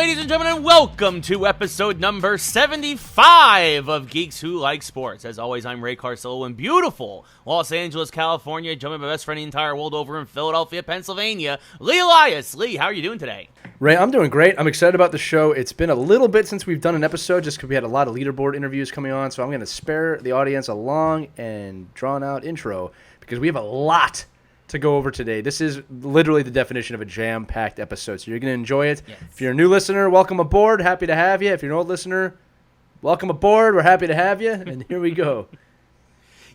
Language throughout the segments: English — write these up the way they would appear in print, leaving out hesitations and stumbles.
ladies and gentlemen, and welcome to episode number 75 of Geeks Who Like Sports. As always, I'm Ray Carcillo in beautiful Los Angeles, California, joined by my best friend in the entire world over in Philadelphia, Pennsylvania, Lee Elias. Lee, how are you doing today? Ray, I'm doing great. I'm excited about the show. It's been a little bit since we've done an episode just because we had a lot of leaderboard interviews coming on, so I'm going to spare the audience a long and drawn-out intro because we have a lot to go over today. This is literally the definition of a jam-packed episode, so you're going to enjoy it. Yes. If you're a new listener, welcome aboard. Happy to have you. If you're an old listener, welcome aboard. We're happy to have you, and here we go.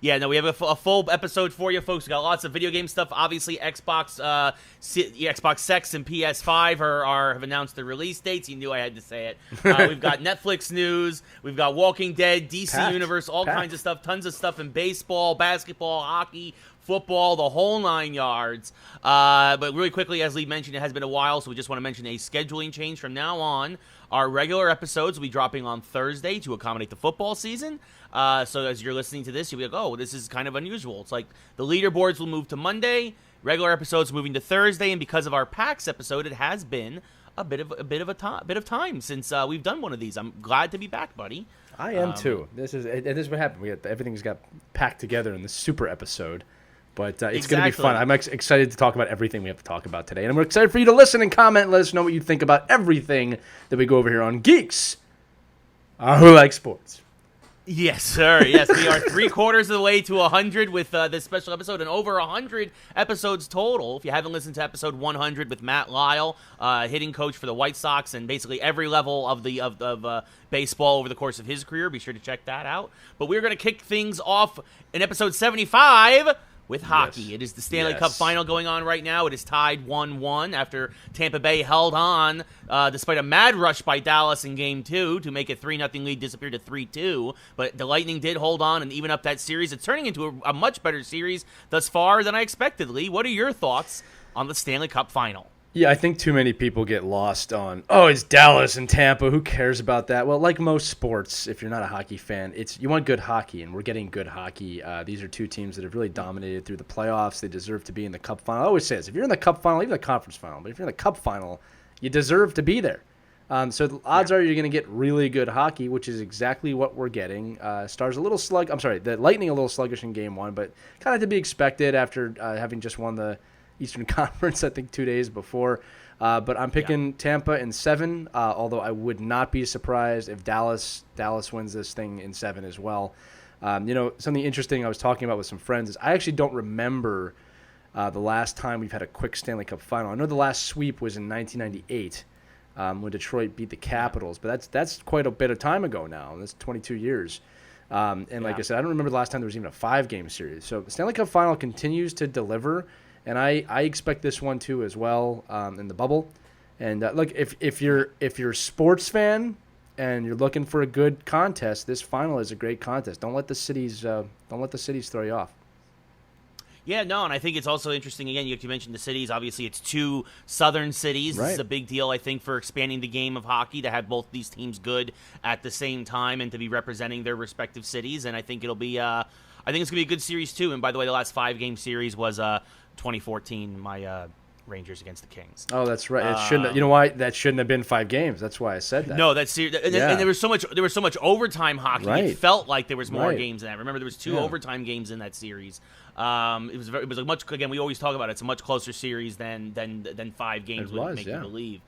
Yeah, no, we have a full episode for you, folks. We got lots of video game stuff. Obviously, Xbox X and PS5 have announced the release dates. You knew I had to say it. We've got Netflix news. We've got Walking Dead, DC Universe, all kinds of stuff. Tons of stuff in baseball, basketball, hockey, football, the whole 9 yards. But really quickly, as Lee mentioned, it has been a while, so we just want to mention a scheduling change from now on. Our regular episodes will be dropping on Thursday to accommodate the football season. So as you're listening to this, you'll be like, oh, this is kind of unusual. It's like the leaderboards will move to Monday, regular episodes moving to Thursday, and because of our PAX episode, it has been a bit of time since we've done one of these. I'm glad to be back, buddy. I am too. This is what happened. Everything's got packed together in this super episode. But it's going to be fun. I'm excited to talk about everything we have to talk about today. And I'm excited for you to listen and comment and let us know what you think about everything that we go over here on Geeks Who Like Sports. Yes, sir. Yes, we are 3/4 of the way to 100 with this special episode, and over 100 episodes total. If you haven't listened to episode 100 with Matt Lyle, hitting coach for the White Sox, and basically every level of baseball over the course of his career, be sure to check that out. But we're going to kick things off in episode 75 with hockey. Yes. It is the Stanley Cup final going on right now. It is tied 1-1 after Tampa Bay held on despite a mad rush by Dallas in Game 2 to make a 3-0 lead disappear to 3-2. But the Lightning did hold on and even up that series. It's turning into a much better series thus far than I expected. Lee, what are your thoughts on the Stanley Cup final? Yeah, I think too many people get lost on, it's Dallas and Tampa. Who cares about that? Well, like most sports, if you're not a hockey fan, you want good hockey, and we're getting good hockey. These are two teams that have really dominated through the playoffs. They deserve to be in the Cup final. I always say this. If you're in the Cup final, even the conference final, but if you're in the Cup final, you deserve to be there. So the odds are you're going to get really good hockey, which is exactly what we're getting. The Lightning a little sluggish in Game 1, but kind of to be expected after having just won the Eastern Conference, I think 2 days before. But I'm picking Tampa in 7, although I would not be surprised if Dallas wins this thing in 7 as well. Something interesting I was talking about with some friends is I actually don't remember the last time we've had a quick Stanley Cup final. I know the last sweep was in 1998 when Detroit beat the Capitals, but that's quite a bit of time ago now. That's 22 years. Like I said, I don't remember the last time there was even a 5-game series. So the Stanley Cup final continues to deliver. And I expect this one too as well in the bubble. And look, if you're a sports fan and you're looking for a good contest, this final is a great contest. Don't let the cities throw you off. Yeah, no, and I think it's also interesting. Again, you mentioned the cities. Obviously, it's 2 southern cities. Right. This is a big deal, I think, for expanding the game of hockey to have both these teams good at the same time and to be representing their respective cities. And I think it'll be. I think it's gonna be a good series too. And by the way, the last 5-game series was 2014, my Rangers against the Kings. Oh, that's right. It shouldn't. You know why? That shouldn't have been 5 games. That's why I said that. No, that's and there was so much overtime hockey. Right. It felt like there was more games than that. Remember, there was 2 overtime games in that series. It was a much. Again, we always talk about it. It's a much closer series than 5 games would make you believe.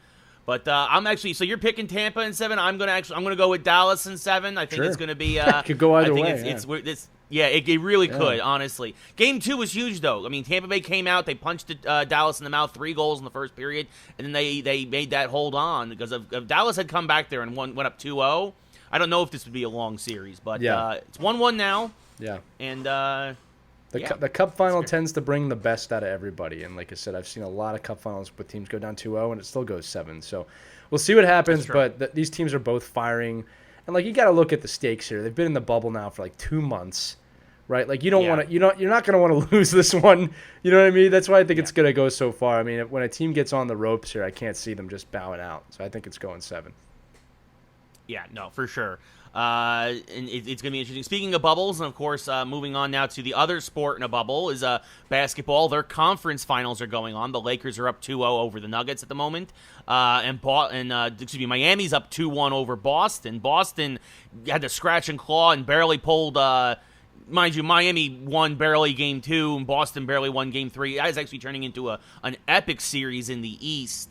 But I'm actually. So you're picking Tampa in 7. I'm gonna go with Dallas in 7. I think it's gonna be. Could go either way. Yeah, it really could, honestly. Game 2 was huge, though. I mean, Tampa Bay came out. They punched Dallas in the mouth, 3 goals in the first period, and then they made that hold on. Because if Dallas had come back there and went up 2-0, I don't know if this would be a long series. But it's 1-1 now. Yeah. And the Cup final tends to bring the best out of everybody. And like I said, I've seen a lot of Cup finals with teams go down 2-0, and it still goes 7. So we'll see what happens. But these teams are both firing. And you got to look at the stakes here. They've been in the bubble now for 2 months, right? You don't want to. You're not going to want to lose this one. You know what I mean? That's why I think it's going to go so far. I mean, when a team gets on the ropes here, I can't see them just bowing out. So I think it's going 7. Yeah, no, for sure. And it's going to be interesting. Speaking of bubbles, and of course, moving on now to the other sport in a bubble is basketball. Their conference finals are going on. The Lakers are up 2-0 over the Nuggets at the moment, and Miami's up 2-1 over Boston. Boston had to scratch and claw and barely pulled. Mind you, Miami won barely Game 2, and Boston barely won Game 3. That is actually turning into an epic series in the East.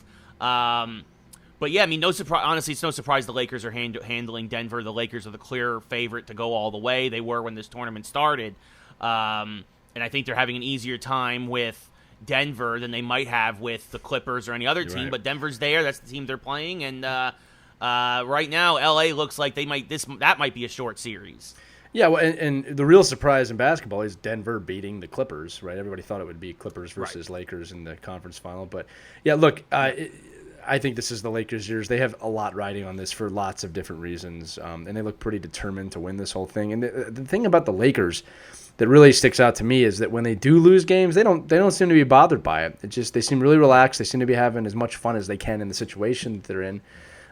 But yeah, I mean, no surprise. Honestly, it's no surprise the Lakers are handling Denver. The Lakers are the clear favorite to go all the way. They were when this tournament started, and I think they're having an easier time with Denver than they might have with the Clippers or any other team. Right. But Denver's there. That's the team they're playing, and right now, LA looks like that might be a short series. Yeah, well, and the real surprise in basketball is Denver beating the Clippers, right? Everybody thought it would be Clippers versus Lakers in the conference final, but yeah, look. I think this is the Lakers' years. They have a lot riding on this for lots of different reasons, and they look pretty determined to win this whole thing. And the thing about the Lakers that really sticks out to me is that when they do lose games, they don't seem to be bothered by it. They seem really relaxed. They seem to be having as much fun as they can in the situation that they're in.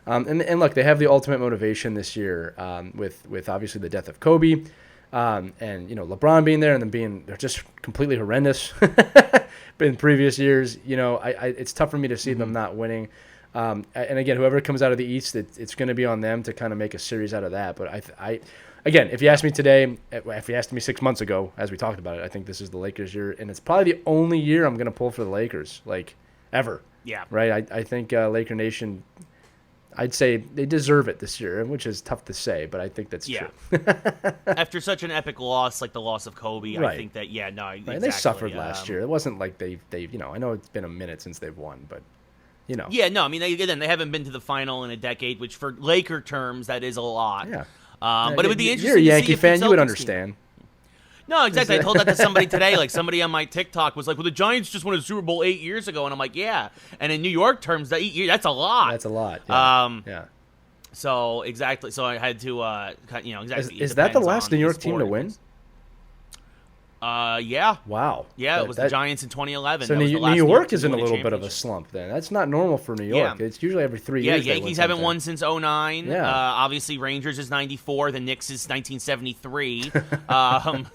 And look, they have the ultimate motivation this year with obviously the death of Kobe, and LeBron being there, and them they're just completely horrendous. In previous years, it's tough for me to see them not winning. And again, whoever comes out of the East, it's going to be on them to kind of make a series out of that. But again, if you asked me today, if you asked me 6 months ago, as we talked about it, I think this is the Lakers' year, and it's probably the only year I'm going to pull for the Lakers, like ever. Yeah. Right. I think Laker Nation, I'd say they deserve it this year, which is tough to say, but I think that's true. After such an epic loss, like the loss of Kobe, I think that, exactly. And they suffered last year. It wasn't like they I know it's been a minute since they've won, but, Yeah, no, I mean, they haven't been to the final in a decade, which for Laker terms, that is a lot. Yeah. But it would be interesting You're a Yankee to see if fan, you would understand. No, exactly. I told that to somebody today. Like, somebody on my TikTok was like, well, the Giants just won a Super Bowl 8 years ago. And I'm like, yeah. And in New York terms, that's a lot. That's a lot. Yeah. Yeah. So, exactly. So, I had to, exactly. Is that the last New York team to win? Yeah. Wow. Yeah, it was the Giants in 2011. So New York is in a little bit of a slump then. That's not normal for New York. Yeah. It's usually every 3 years. Yeah, Yankees haven't won since 2009. Yeah. Obviously, Rangers is 94. The Knicks is 1973.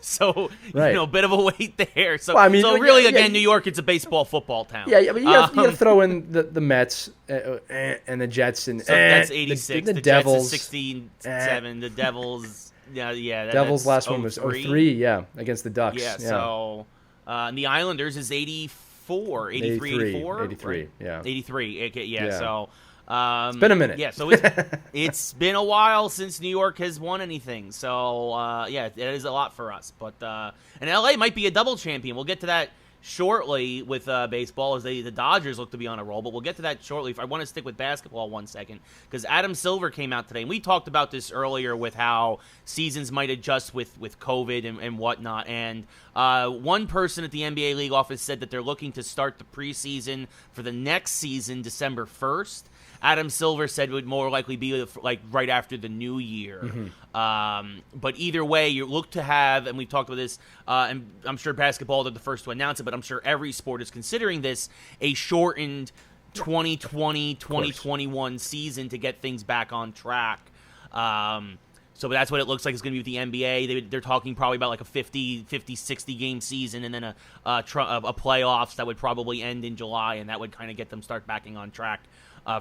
So, a bit of a wait there. So, again, New York, it's a baseball football town. Yeah, but you got to throw in the Mets and the Jets. And that's 86. The Devils. Jets is 67. The Devils... Yeah. Devils' last one was 03, against the Ducks. Yeah, so and the Islanders is 84, 84? 83, right? Yeah. 83, okay, yeah. So it's been a minute. Yeah, so it's been a while since New York has won anything. So, it is a lot for us. But and LA might be a double champion. We'll get to that shortly with baseball as the Dodgers look to be on a roll, but we'll get to that shortly. I want to stick with basketball 1 second because Adam Silver came out today, and we talked about this earlier with how seasons might adjust with COVID and whatnot, and one person at the NBA league office said that they're looking to start the preseason for the next season December 1st. Adam Silver said it would more likely be like right after the new year. Mm-hmm. But either way, you look to have, and we've talked about this, and I'm sure basketball, they're the first to announce it, but I'm sure every sport is considering this, a shortened 2020-2021 season to get things back on track. So that's what it looks like it's going to be with the NBA. They're talking probably about like a 50, 60 game season, and then a playoffs that would probably end in July, and that would kind of get them start backing on track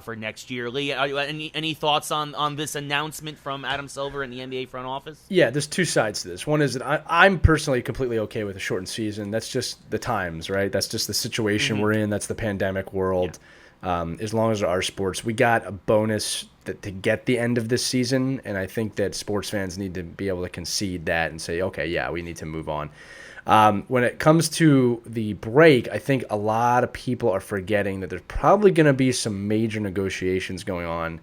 for next year. Lee, any thoughts on this announcement from Adam Silver in the NBA front office? Yeah, there's two sides to this. One is that I'm personally completely okay with a shortened season. That's just the times, right? That's just the situation we're in. That's the pandemic world. Yeah. As long as there are sports, we got a bonus to get the end of this season, and I think that sports fans need to be able to concede that and say, okay, yeah, we need to move on. When it comes to the break, I think a lot of people are forgetting that there's probably going to be some major negotiations going on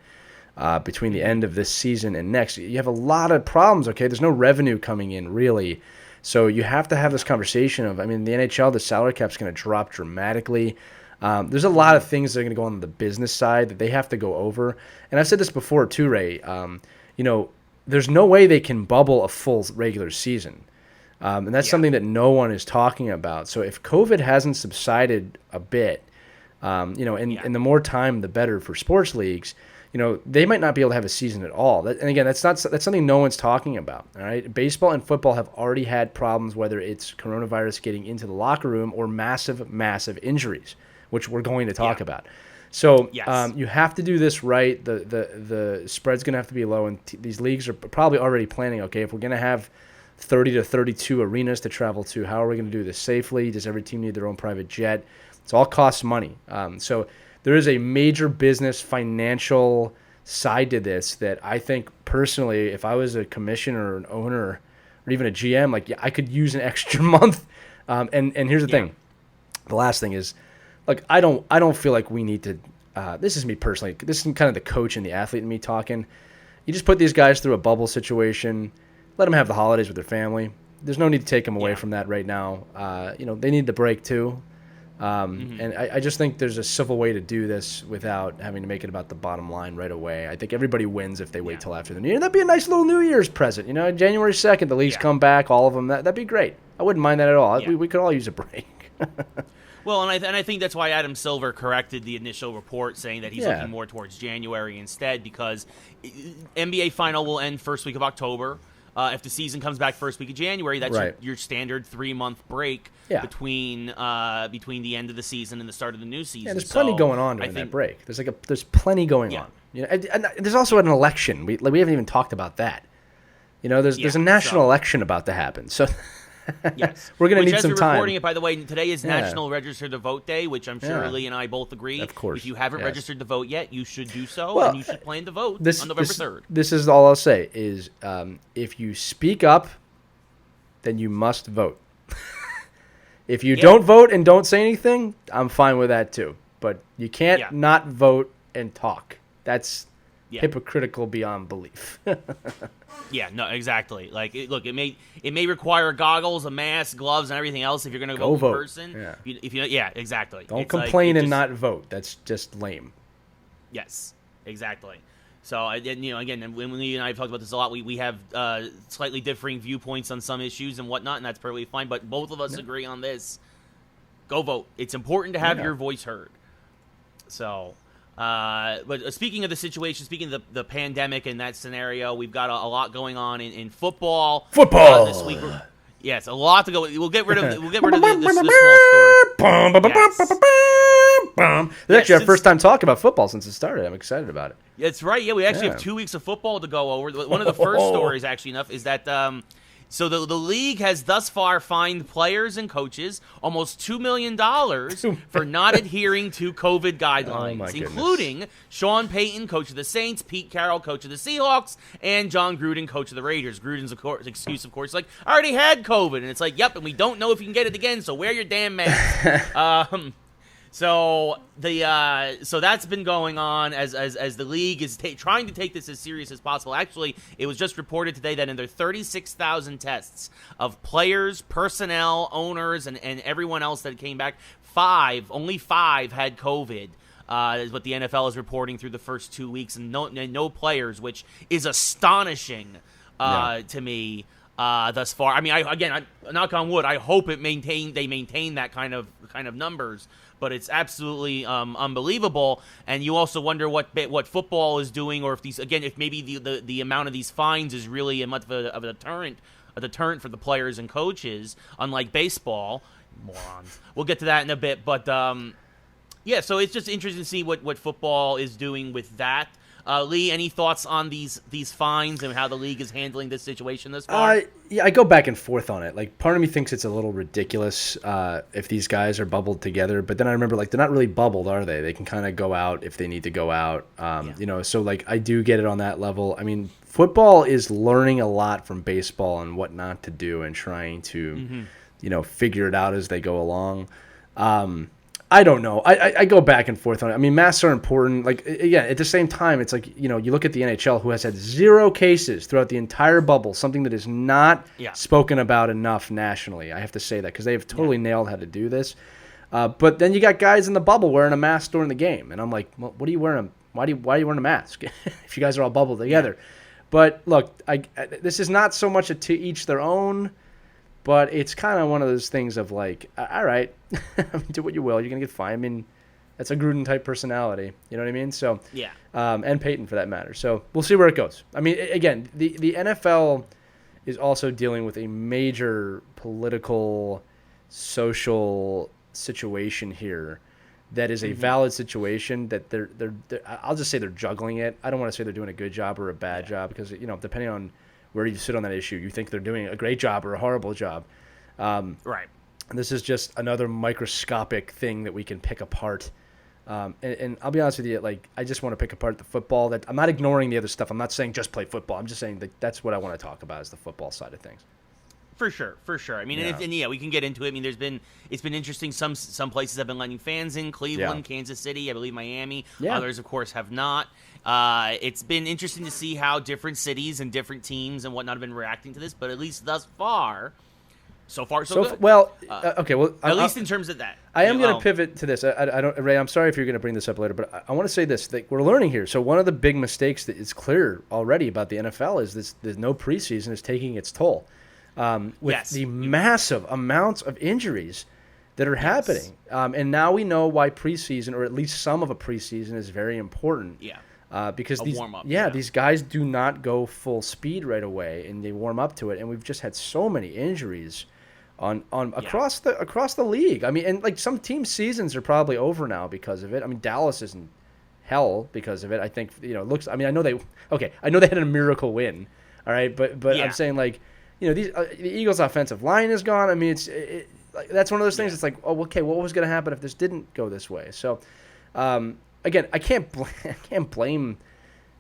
between the end of this season and next. You have a lot of problems, okay? There's no revenue coming in, really. So you have to have this conversation of, the NHL, the salary cap's going to drop dramatically. There's a lot of things that are going to go on the business side that they have to go over. And I've said this before too, Ray. There's no way they can bubble a full regular season. And that's something that no one is talking about. So if COVID hasn't subsided a bit, and the more time, the better for sports leagues, they might not be able to have a season at all. And again, that's something no one's talking about. All right, baseball and football have already had problems, whether it's coronavirus getting into the locker room or massive injuries, which we're going to talk about. So Yes. You have to do this right. The spread's going to have to be low, and these leagues are probably already planning. Okay, if we're going to have 30 to 32 arenas to travel to, how are we going to do this safely? Does every team need their own private jet? It's all costs money. So there is a major business financial side to this that I think personally, if I was a commissioner or an owner or even a GM, I could use an extra month. And here's the thing. The last thing is, I don't feel like we need to. This is me personally. This is kind of the coach and the athlete in me talking. You just put these guys through a bubble situation. Let them have the holidays with their family. There's no need to take them away from that right now. They need the break too. And I just think there's a civil way to do this without having to make it about the bottom line right away. I think everybody wins if they wait till after the New Year. That'd be a nice little New Year's present. January 2nd, the leagues come back, all of them. That'd be great. I wouldn't mind that at all. Yeah. We could all use a break. Well, and I think that's why Adam Silver corrected the initial report, saying that he's looking more towards January instead, because NBA final will end first week of October. If the season comes back first week of January, that's your standard 3-month break between the end of the season and the start of the new season. Yeah, there's plenty going on during that break. There's plenty going on. And there's also an election. We haven't even talked about that. There's a national election about to happen. So yes, we're going to need some time. Recording it, by the way, today is National Register to Vote Day, which I'm sure Lee and I both agree. Of course. If you haven't registered to vote yet, you should do so, and you should plan to vote on November 3rd. This is all I'll say is if you speak up, then you must vote. If you don't vote and don't say anything, I'm fine with that too. But you can't not vote and talk. That's hypocritical beyond belief. Yeah, no, exactly. Look, it may require goggles, a mask, gloves, and everything else if you're going to vote in person. Yeah. Exactly. Don't complain and not vote. That's just lame. Yes, exactly. So, again, when Lee and I have talked about this a lot, we have slightly differing viewpoints on some issues and whatnot, and that's perfectly fine. But both of us agree on this. Go vote. It's important to have your voice heard. So. But speaking of the situation, speaking of the pandemic and that scenario, we've got a lot going on in football. This week. Yes, a lot to go. We'll get rid of this small story. This is actually our first time talking about football since it started. I'm excited about it. That's right. Yeah, we actually have 2 weeks of football to go over. One of the first stories, actually enough, is that so the league has thus far fined players and coaches almost $2 million for not adhering to COVID guidelines, including Sean Payton, coach of the Saints, Pete Carroll, coach of the Seahawks, and John Gruden, coach of the Raiders. Gruden's excuse, of course, I already had COVID, and it's yep, and we don't know if you can get it again, so wear your damn mask. So that's been going on as the league is trying to take this as serious as possible. Actually, it was just reported today that in their 36,000 tests of players, personnel, owners, and everyone else that came back, only five had COVID. Is what the NFL is reporting through the first 2 weeks, and no players, which is astonishing to me thus far. I mean, I knock on wood. I hope they maintain that kind of numbers. But it's absolutely unbelievable, and you also wonder what football is doing, or if maybe the amount of these fines is really much of a deterrent for the players and coaches, unlike baseball. Morons. We'll get to that in a bit, but so it's just interesting to see what football is doing with that. Lee, any thoughts on these fines and how the league is handling this situation this far? I go back and forth on it. Part of me thinks it's a little ridiculous if these guys are bubbled together, but then I remember they're not really bubbled, are they? They can kind of go out if they need to go out. So I do get it on that level. I mean, football is learning a lot from baseball and what not to do and trying to, figure it out as they go along. I don't know. I go back and forth on it. I mean, masks are important. At the same time, it's you look at the NHL, who has had 0 cases throughout the entire bubble, something that is not spoken about enough nationally. I have to say that because they have totally nailed how to do this. But then you got guys in the bubble wearing a mask during the game, and I'm like, well, what are you wearing? Why are you wearing a mask if you guys are all bubbled together? But look, this is not so much to each their own. But it's kind of one of those things of all right, do what you will. You're going to get fined. I mean, That's a Gruden type personality. You know what I mean? So Yeah. And Peyton for that matter. So we'll see where it goes. I mean, again, the NFL is also dealing with a major political, social situation here. That is a valid situation that they're I'll just say they're juggling it. I don't want to say they're doing a good job or a bad job because, depending on where you sit on that issue, you think they're doing a great job or a horrible job. Right. This is just another microscopic thing that we can pick apart. And I'll be honest with you, like, I just want to pick apart the football. That I'm not ignoring the other stuff. I'm not saying just play football. I'm just saying that's what I want to talk about is the football side of things. For sure. I mean, and we can get into it. I mean, it's been interesting. Some places have been letting fans in. Cleveland, Kansas City, I believe Miami. Yeah. Others, of course, have not. It's been interesting to see how different cities and different teams and whatnot have been reacting to this. But at least thus far, so good. Well, okay. Well, at least in terms of that, I am going to pivot to this. I don't, Ray. I'm sorry if you're going to bring this up later, but I want to say this: that we're learning here. So one of the big mistakes that is clear already about the NFL is this: the no preseason is taking its toll. With the massive amounts of injuries that are happening. And now we know why preseason, or at least some of a preseason, is very important. Yeah. Because these guys do not go full speed right away, and they warm up to it. And we've just had so many injuries across the league. I mean, and like some team seasons are probably over now because of it. I mean, Dallas is in hell because of it. I think it looks. I mean, I know they had a miracle win. All right, but I'm saying like. The Eagles' offensive line is gone. I mean, that's one of those things. It's like, oh, okay, what was going to happen if this didn't go this way? So, again, I can't blame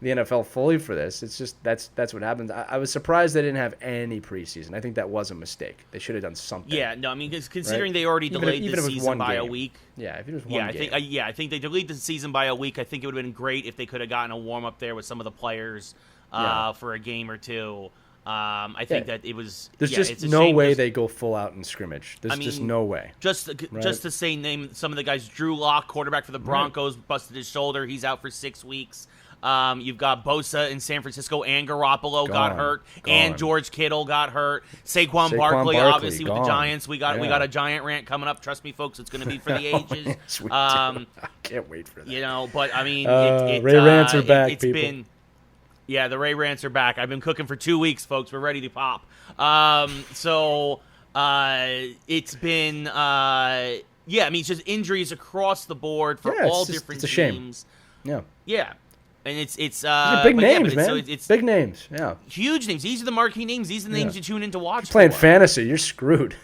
the NFL fully for this. It's just that's what happens. I was surprised they didn't have any preseason. I think that was a mistake. They should have done something. Yeah, no, I mean, considering they already delayed the season by a week. Yeah, if it was one game. I think they delayed the season by a week. I think it would have been great if they could have gotten a warm up there with some of the players for a game or two. I think that it was. There's just no way they go full out in scrimmage. There's just no way. Just to say, name some of the guys. Drew Lock, quarterback for the Broncos, busted his shoulder. He's out for 6 weeks. You've got Bosa in San Francisco, and Garoppolo got hurt, and George Kittle got hurt. Saquon Barkley, obviously, with the Giants. We got a giant rant coming up. Trust me, folks, it's going to be for the ages. Yes, I can't wait for that. But I mean, Ray Rants are back. It's people. Been. Yeah, the Ray Rants are back. I've been cooking for 2 weeks, folks. We're ready to pop. It's been, I mean, it's just injuries across the board for all different teams. Shame. Yeah. And it's big names, man. It's big names. Yeah. Huge names. These are the marquee names. These are the names you tune in to watch. You're playing fantasy, you're screwed.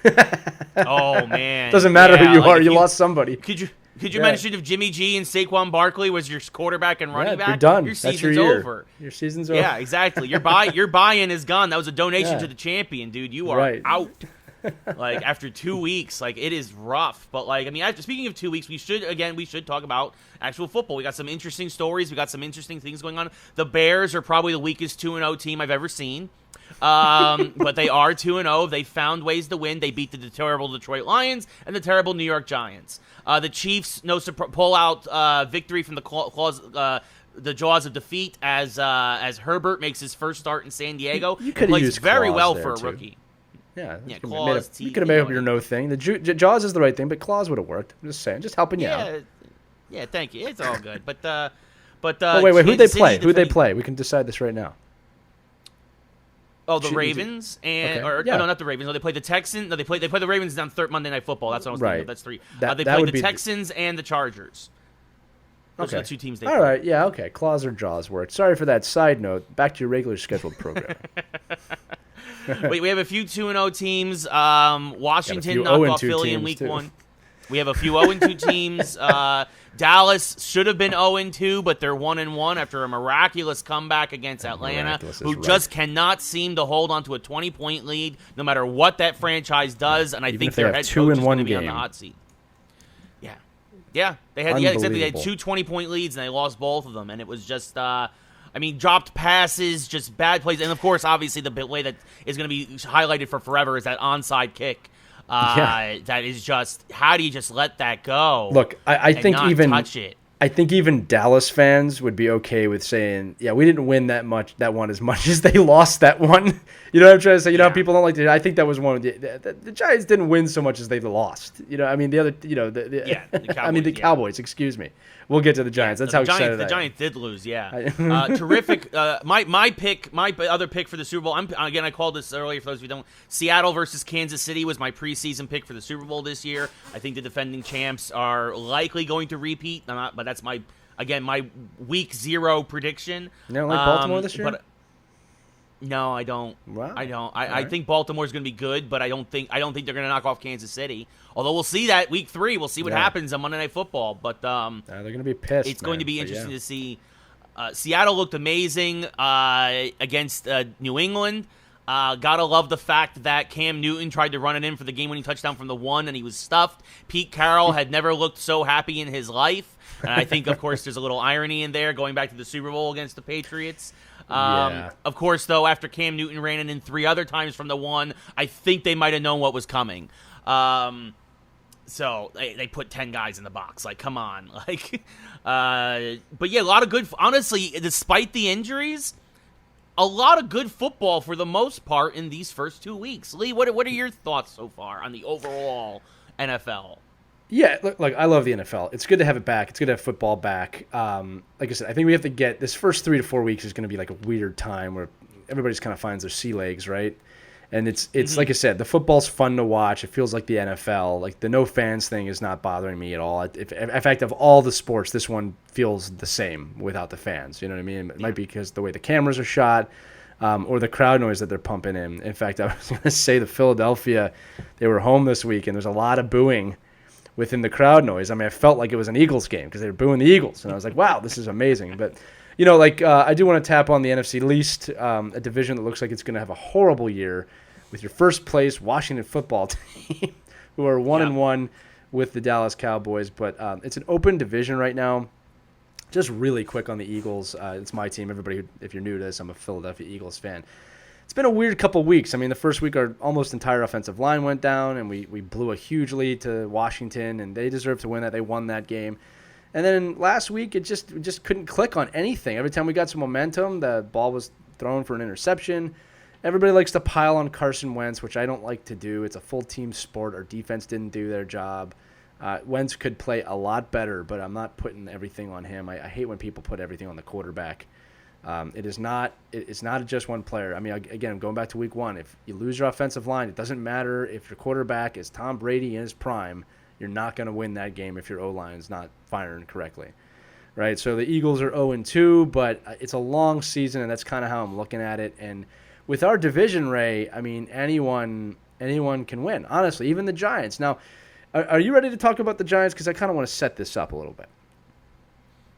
Oh man. Doesn't matter who you are. You lost somebody. Could you mention if Jimmy G and Saquon Barkley was your quarterback and running back? You're done. Your season's That's your year. over. Your season's over. Yeah, exactly. Your buy-in is gone. That was a donation to the champion, dude. You are out. Like after 2 weeks, like it is rough. But like, I mean, speaking of 2 weeks, we should talk about actual football. We got some interesting stories. We got some interesting things going on. The Bears are probably the weakest 2-0 team I've ever seen. But they are 2-0. They found ways to win. They beat the terrible Detroit Lions and the terrible New York Giants. The Chiefs pull out victory from the jaws of defeat as Herbert makes his first start in San Diego. You could have used very Claus well there for a too. Rookie. Yeah, Claus. You could have made up your no thing. The jaws is the right thing, but Claus would have worked. I'm just saying, just helping you out. Yeah, thank you. It's all good. But wait, who'd they play? Who'd they play? We can decide this right now. Oh, the Ravens no, not the Ravens. No, they played the Texans. No, they play the Ravens on Monday Night Football. That's what I was thinking of. That's 3. They played the Texans and the Chargers. Those are the 2 teams they played. All right, yeah, okay. Claws or jaws worked. Sorry for that side note. Back to your regular scheduled program. Wait, we have a few 2-0 teams. Washington knocked off Philly in Week 1. We have a few 0-2 teams. Dallas should have been 0-2, but they're 1-1 after a miraculous comeback against Atlanta, who just cannot seem to hold on to a 20-point lead, no matter what that franchise does. And I think their head coach is going to be on the hot seat. Yeah, they had exactly. They had 2 20-point leads and they lost both of them, and it was just. Dropped passes, just bad plays, and of course, obviously, the way that is going to be highlighted for forever is that onside kick. That is just, how do you just let that go? Look, I think not even touch it. I think even Dallas fans would be okay with saying, yeah, we didn't win that one as much as they lost that one. You know what I'm trying to say? You know how people don't like to. I think that was one of the Giants didn't win so much as they lost. You know, I mean the other, you know, the Cowboys, I mean the Cowboys. Excuse me. We'll get to the Giants. That's how excited the Giants did lose. Yeah, terrific. My other pick for the Super Bowl. I called this earlier for those of you who don't. Seattle versus Kansas City was my preseason pick for the Super Bowl this year. I think the defending champs are likely going to repeat. But that's my week 0 prediction. You don't like Baltimore this year? No, I don't. Wow. I don't. I think Baltimore's going to be good, but I don't think they're going to knock off Kansas City. Although we'll see that week 3. We'll see what happens on Monday Night Football. But they're going to be pissed. It's going to be interesting to see. Seattle looked amazing against New England. Gotta love the fact that Cam Newton tried to run it in for the game-winning touchdown from the 1, and he was stuffed. Pete Carroll had never looked so happy in his life. And I think, of course, there's a little irony in there going back to the Super Bowl against the Patriots. Of course, though, after Cam Newton ran it in 3 other times from the 1, I think they might have known what was coming. So they put 10 guys in the box. Like, come on. But yeah, a lot of good. Honestly, despite the injuries, a lot of good football for the most part in these first 2 weeks. Lee, what are your thoughts so far on the overall NFL? Yeah, look, I love the NFL. It's good to have it back. It's good to have football back. Like I said, I think we have to get this first 3 to 4 weeks is going to be like a weird time where everybody's kind of finds their sea legs, right? And it's like I said, the football's fun to watch. It feels like the NFL. Like the no fans thing is not bothering me at all. In fact, of all the sports, this one feels the same without the fans. You know what I mean? It might be because the way the cameras are shot, or the crowd noise that they're pumping in. In fact, I was going to say the Philadelphia, they were home this week, and there's a lot of booing within the crowd noise. I mean, I felt like it was an Eagles game because they were booing the Eagles, and I was like, wow, this is amazing. But you know, I do want to tap on the NFC least, a division that looks like it's going to have a horrible year with your first place Washington football team, who are 1-1 with the Dallas Cowboys. But it's an open division right now. Just really quick on the Eagles. It's my team. Everybody, if you're new to this, I'm a Philadelphia Eagles fan. It's been a weird couple weeks. I mean, the first week our almost entire offensive line went down, and we blew a huge lead to Washington, and they deserved to win that. They won that game. And then last week, it just couldn't click on anything. Every time we got some momentum, the ball was thrown for an interception. Everybody likes to pile on Carson Wentz, which I don't like to do. It's a full team sport. Our defense didn't do their job. Wentz could play a lot better, but I'm not putting everything on him. I hate when people put everything on the quarterback. It's not just one player. I mean, again, going back to week 1, if you lose your offensive line, it doesn't matter if your quarterback is Tom Brady in his prime. You're not going to win that game if your O-line is not firing correctly, right? So the Eagles are 0-2, but it's a long season, and that's kind of how I'm looking at it. And with our division, Ray, I mean, anyone can win, honestly, even the Giants. Now, are you ready to talk about the Giants? Because I kind of want to set this up a little bit.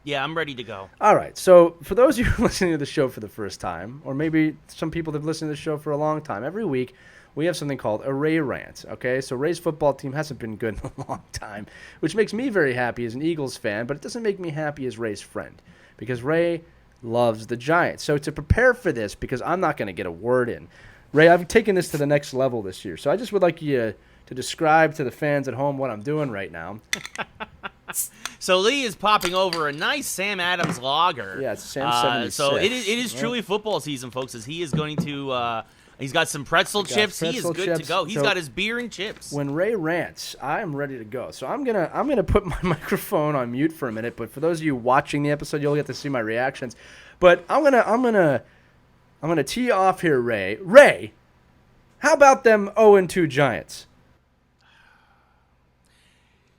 Yeah, I'm ready to go. All right. So for those of you listening to the show for the first time, or maybe some people that have listened to the show for a long time, every week we have something called a Ray Rant. Okay, so Ray's football team hasn't been good in a long time, which makes me very happy as an Eagles fan, but it doesn't make me happy as Ray's friend because Ray loves the Giants. So to prepare for this, because I'm not going to get a word in, Ray, I've taken this to the next level this year. So I just would like you to describe to the fans at home what I'm doing right now. So Lee is popping over a nice Sam Adams lager. Yeah, it's Sam 76. So it is truly football season, folks, as he is going to he's got some pretzel chips. He is good to go. He's got his beer and chips. When Ray rants, I'm ready to go. So I'm gonna put my microphone on mute for a minute, but for those of you watching the episode, you'll get to see my reactions. But I'm gonna tee off here, Ray. Ray, how about them 0-2 Giants?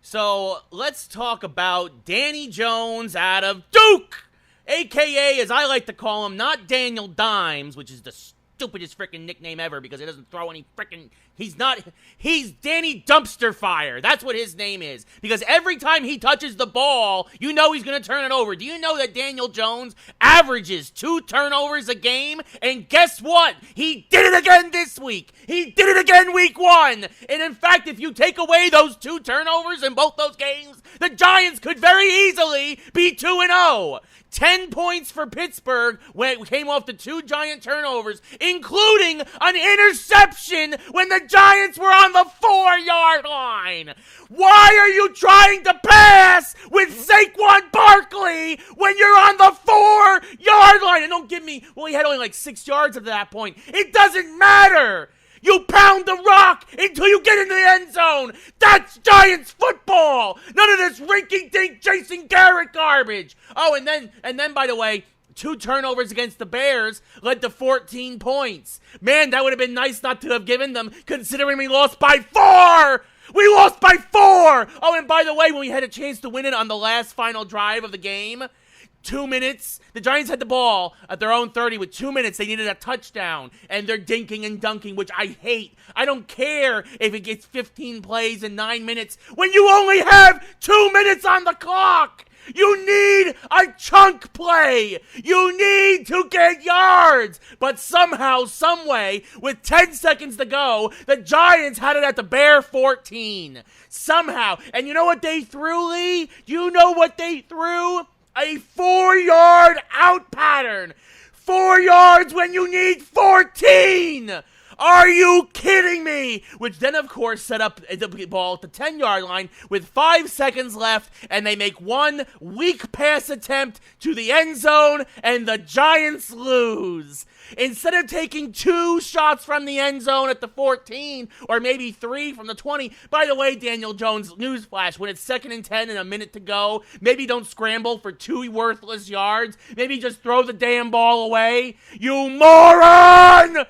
So let's talk about Danny Jones out of Duke, a.k.a., as I like to call him, not Daniel Dimes, which is the stupidest freaking nickname ever because he doesn't throw any freaking... He's Danny Dumpster Fire. That's what his name is. Because every time he touches the ball, you know he's going to turn it over. Do you know that Daniel Jones averages 2 turnovers a game? And guess what? He did it again this week. He did it again week 1. And in fact, if you take away those 2 turnovers in both those games, the Giants could very easily be 2-0. 10 points for Pittsburgh when it came off the 2 giant turnovers, including an interception when the Giants were on the 4-yard line. Why are you trying to pass with Saquon Barkley when you're on the 4-yard line? And don't give me, well, he had only like 6 yards at that point. It doesn't matter. You pound the rock until you get into the end zone. That's Giants football. None of this rinky-dink Jason Garrett garbage. Oh, and then, by the way, 2 turnovers against the Bears led to 14 points. Man, that would have been nice not to have given them, considering we lost by 4. We lost by 4. Oh, and by the way, when we had a chance to win it on the last final drive of the game, 2 minutes. The Giants had the ball at their own 30 with 2 minutes. They needed a touchdown, and they're dinking and dunking, which I hate. I don't care if it gets 15 plays in 9 minutes when you only have 2 minutes on the clock. You need a chunk play. You need to get yards. But somehow, someway, with 10 seconds to go, the Giants had it at the bare 14. Somehow. And you know what they threw, Lee? You know what they threw? A 4-yard out pattern. 4 yards when you need 14. Are you kidding me? Which then, of course, set up the ball at the 10-yard line with 5 seconds left, and they make one weak pass attempt to the end zone, and the Giants lose. Instead of taking 2 shots from the end zone at the 14, or maybe 3 from the 20. By the way, Daniel Jones, newsflash, when it's 2nd and 10 and a minute to go, maybe don't scramble for 2 worthless yards. Maybe just throw the damn ball away. You moron!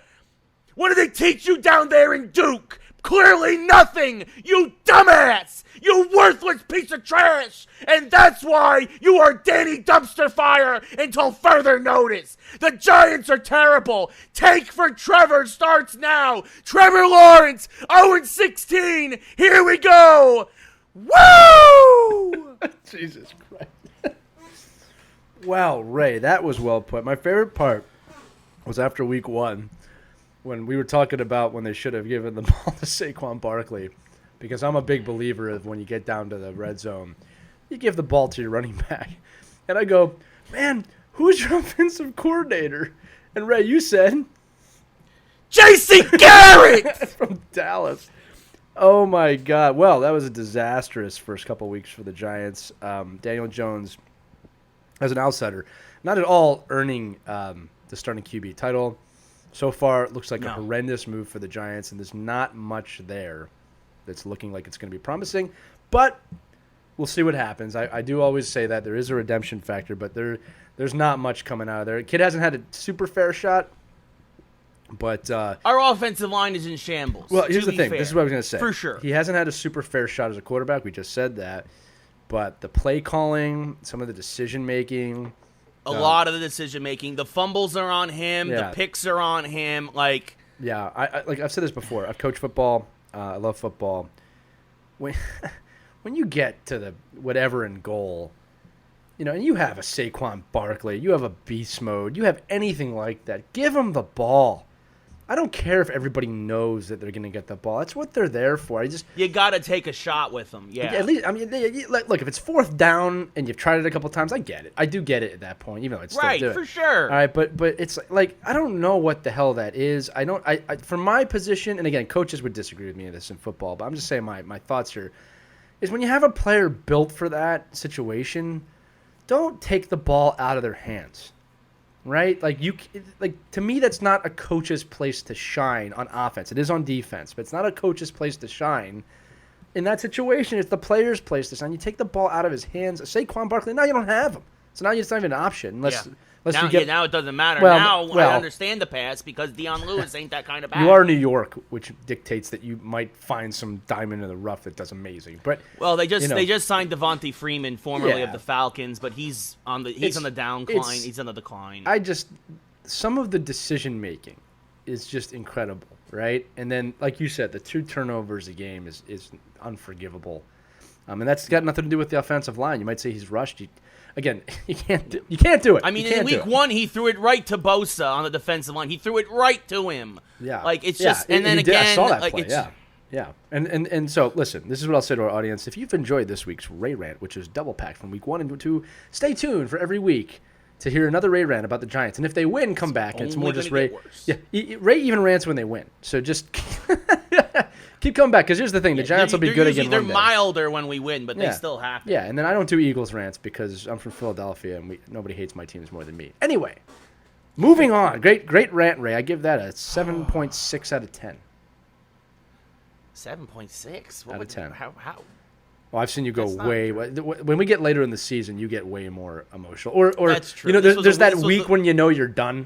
What did they teach you down there in Duke? Clearly nothing, you dumbass! You worthless piece of trash! And that's why you are Danny Dumpster Fire until further notice. The Giants are terrible. Take for Trevor starts now. Trevor Lawrence, 0-16. Here we go. Woo! Jesus Christ. Wow, Ray, that was well put. My favorite part was after week 1. When we were talking about when they should have given the ball to Saquon Barkley, because I'm a big believer of when you get down to the red zone, you give the ball to your running back. And I go, man, who's your offensive coordinator? And Ray, you said, Jason Garrett from Dallas. Oh, my God. Well, that was a disastrous first couple weeks for the Giants. Daniel Jones, as an outsider, not at all earning the starting QB title. So far, it looks like a horrendous move for the Giants, and there's not much there that's looking like it's going to be promising. But we'll see what happens. I do always say that there is a redemption factor, but there's not much coming out of there. Kid hasn't had a super fair shot, but our offensive line is in shambles. Well, here's the thing. Fair. This is what I was going to say. For sure. He hasn't had a super fair shot as a quarterback. We just said that. But the play calling, some of the decision-making – a lot of the decision-making. The fumbles are on him. Yeah. The picks are on him. Like, yeah, like I've said this before. I've coached football. I love football. When you get to the whatever in goal, and you have a Saquon Barkley, you have a beast mode, you have anything like that, give them the ball. I don't care if everybody knows that they're going to get the ball. That's what they're there for. You got to take a shot with them. Yeah. At least, I mean, look, if it's 4th down and you've tried it a couple times, I get it. I do get it at that point, even though it's still right, for sure. All right, but it's like I don't know what the hell that is. I don't. I from my position, and again, coaches would disagree with me on this in football, but I'm just saying my thoughts here is when you have a player built for that situation, don't take the ball out of their hands. Right? Like to me, that's not a coach's place to shine on offense. It is on defense, but it's not a coach's place to shine. In that situation, it's the player's place to shine. You take the ball out of his hands. Saquon Barkley, now you don't have him. So now it's not even an option unless now it doesn't matter. Now I understand the pass because Deion Lewis ain't that kind of back. You are New York, which dictates that you might find some diamond in the rough that does amazing. But they just signed Devontae Freeman, formerly of the Falcons, but he's on the downcline. He's on the decline. Some of the decision making is just incredible, right? And then, like you said, the 2 turnovers a game is unforgivable. And that's got nothing to do with the offensive line. You might say he's rushed. Again, you can't do it. I mean, in week 1, he threw it right to Bosa on the defensive line. He threw it right to him. Yeah. Like, it's just, and then again. I saw that play, yeah. And so, listen, this is what I'll say to our audience. If you've enjoyed this week's Ray Rant, which is double packed from week 1 and 2, stay tuned for every week. to hear another Ray rant about the Giants. And if they win, come back. And it's more just Ray. Yeah, Ray even rants when they win. So just keep coming back. Because here's the thing. The Giants will be good again They're one day. milder when we win, but they still happen. Yeah, and then I don't do Eagles rants because I'm from Philadelphia and nobody hates my teams more than me. Anyway, moving on. Great rant, Ray. I give that a 7.6 out of 10. 7.6? Out of 10. How? Well, I've seen you go way. When we get later in the season, you get way more emotional. Or that's true. There's that week when you know you're done.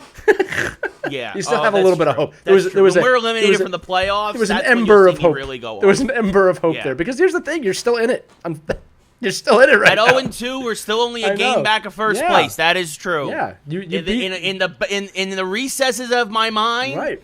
Yeah, you still have a little bit of hope. We're eliminated from the playoffs. There was an ember of hope. Really go there was an ember of hope there because here's the thing: you're still in it. You're still in it right now. At 0-2, we're still only a game back of first place. That is true. Yeah, in the recesses of my mind, right.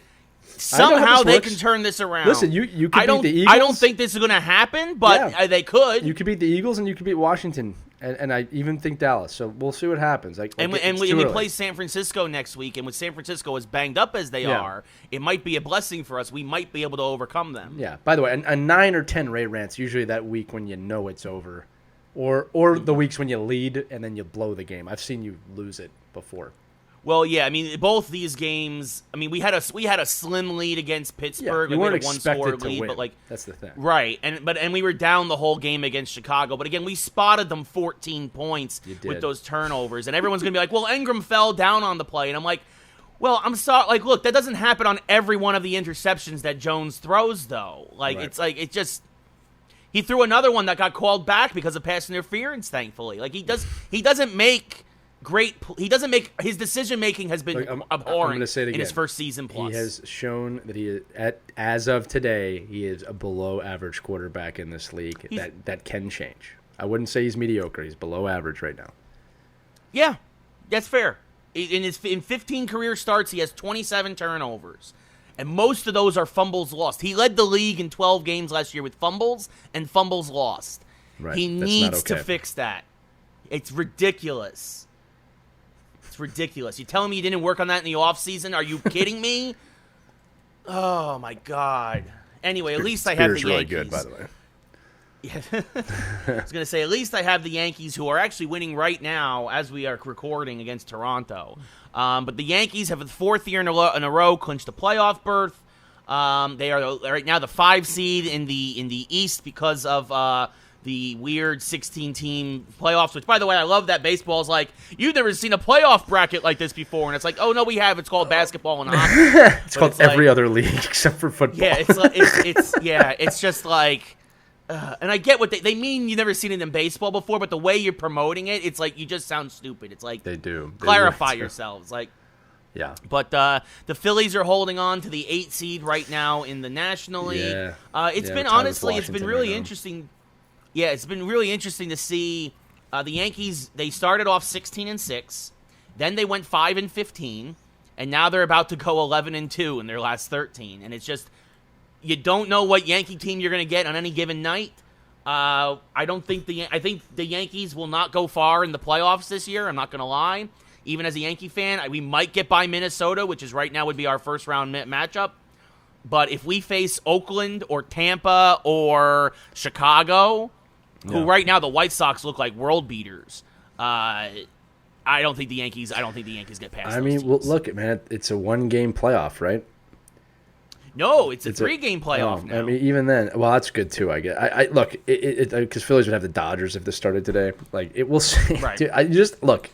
Somehow they can turn this around. Listen, you could beat the Eagles. I don't think this is going to happen, but they could. You could beat the Eagles and you could beat Washington, and I even think Dallas. So we'll see what happens. We play San Francisco next week, and with San Francisco as banged up as they are, it might be a blessing for us. We might be able to overcome them. Yeah. By the way, a 9 or 10 Ray rants usually that week when you know it's over, or the weeks when you lead and then you blow the game. I've seen you lose it before. Well, yeah, I mean, both these games. I mean, we had a slim lead against Pittsburgh. You weren't we had a one-score lead, win. but that's the thing, right? And we were down the whole game against Chicago. But again, we spotted them 14 points with those turnovers, and everyone's gonna be like, "Well, Ingram fell down on the play," and I'm like, "Well, I'm sorry. Like, look, that doesn't happen on every one of the interceptions that Jones throws, though. Like, right. It's like it just." He threw another one that got called back because of pass interference. Thankfully, like he doesn't make. He doesn't make his decision making has been abhorrent in his first season plus. He has shown that as of today, he is a below average quarterback in this league. That can change. I wouldn't say he's mediocre. He's below average right now. Yeah, that's fair. In 15 career starts, he has 27 turnovers, and most of those are fumbles lost. He led the league in 12 games last year with fumbles and fumbles lost. Right. He needs to fix that. It's ridiculous. It's ridiculous. You telling me you didn't work on that in the offseason? Are you kidding me? Oh, my God. Anyway, at least I have the Yankees. Really good, by the way. Yeah. I was going to say, at least I have the Yankees, who are actually winning right now as we are recording against Toronto. But the Yankees have, for the fourth year in a row, clinched a playoff berth. They are right now the 5 seed in the East because of the weird 16-team playoffs, which, by the way, I love that baseball is like, you've never seen a playoff bracket like this before. And it's like, oh, no, we have. It's called basketball and hockey. It's called every other league except for football. Yeah, it's just like, and I get what they mean. You've never seen it in baseball before, but the way you're promoting it, it's like, you just sound stupid. It's like, they do. Clarify yourselves. Like, yeah. But the Phillies are holding on to the 8 seed right now in the National League. Yeah. It's been really interesting. Yeah, it's been really interesting to see the Yankees. They started off 16-6, then they went 5-15, and now they're about to go 11-2 in their last 13. And it's just, you don't know what Yankee team you're going to get on any given night. I think the Yankees will not go far in the playoffs this year. I'm not going to lie. Even as a Yankee fan, we might get by Minnesota, which is right now would be our first round matchup. But if we face Oakland or Tampa or Chicago, who right now the White Sox look like world beaters, I don't think the Yankees get past. I mean, well, look, man, it's a 1-game playoff, right? No, it's a 3-game playoff now. I mean, even then, well, that's good too. I guess. I look, because Phillies would have the Dodgers if this started today. Like, it will say, right. Dude, look.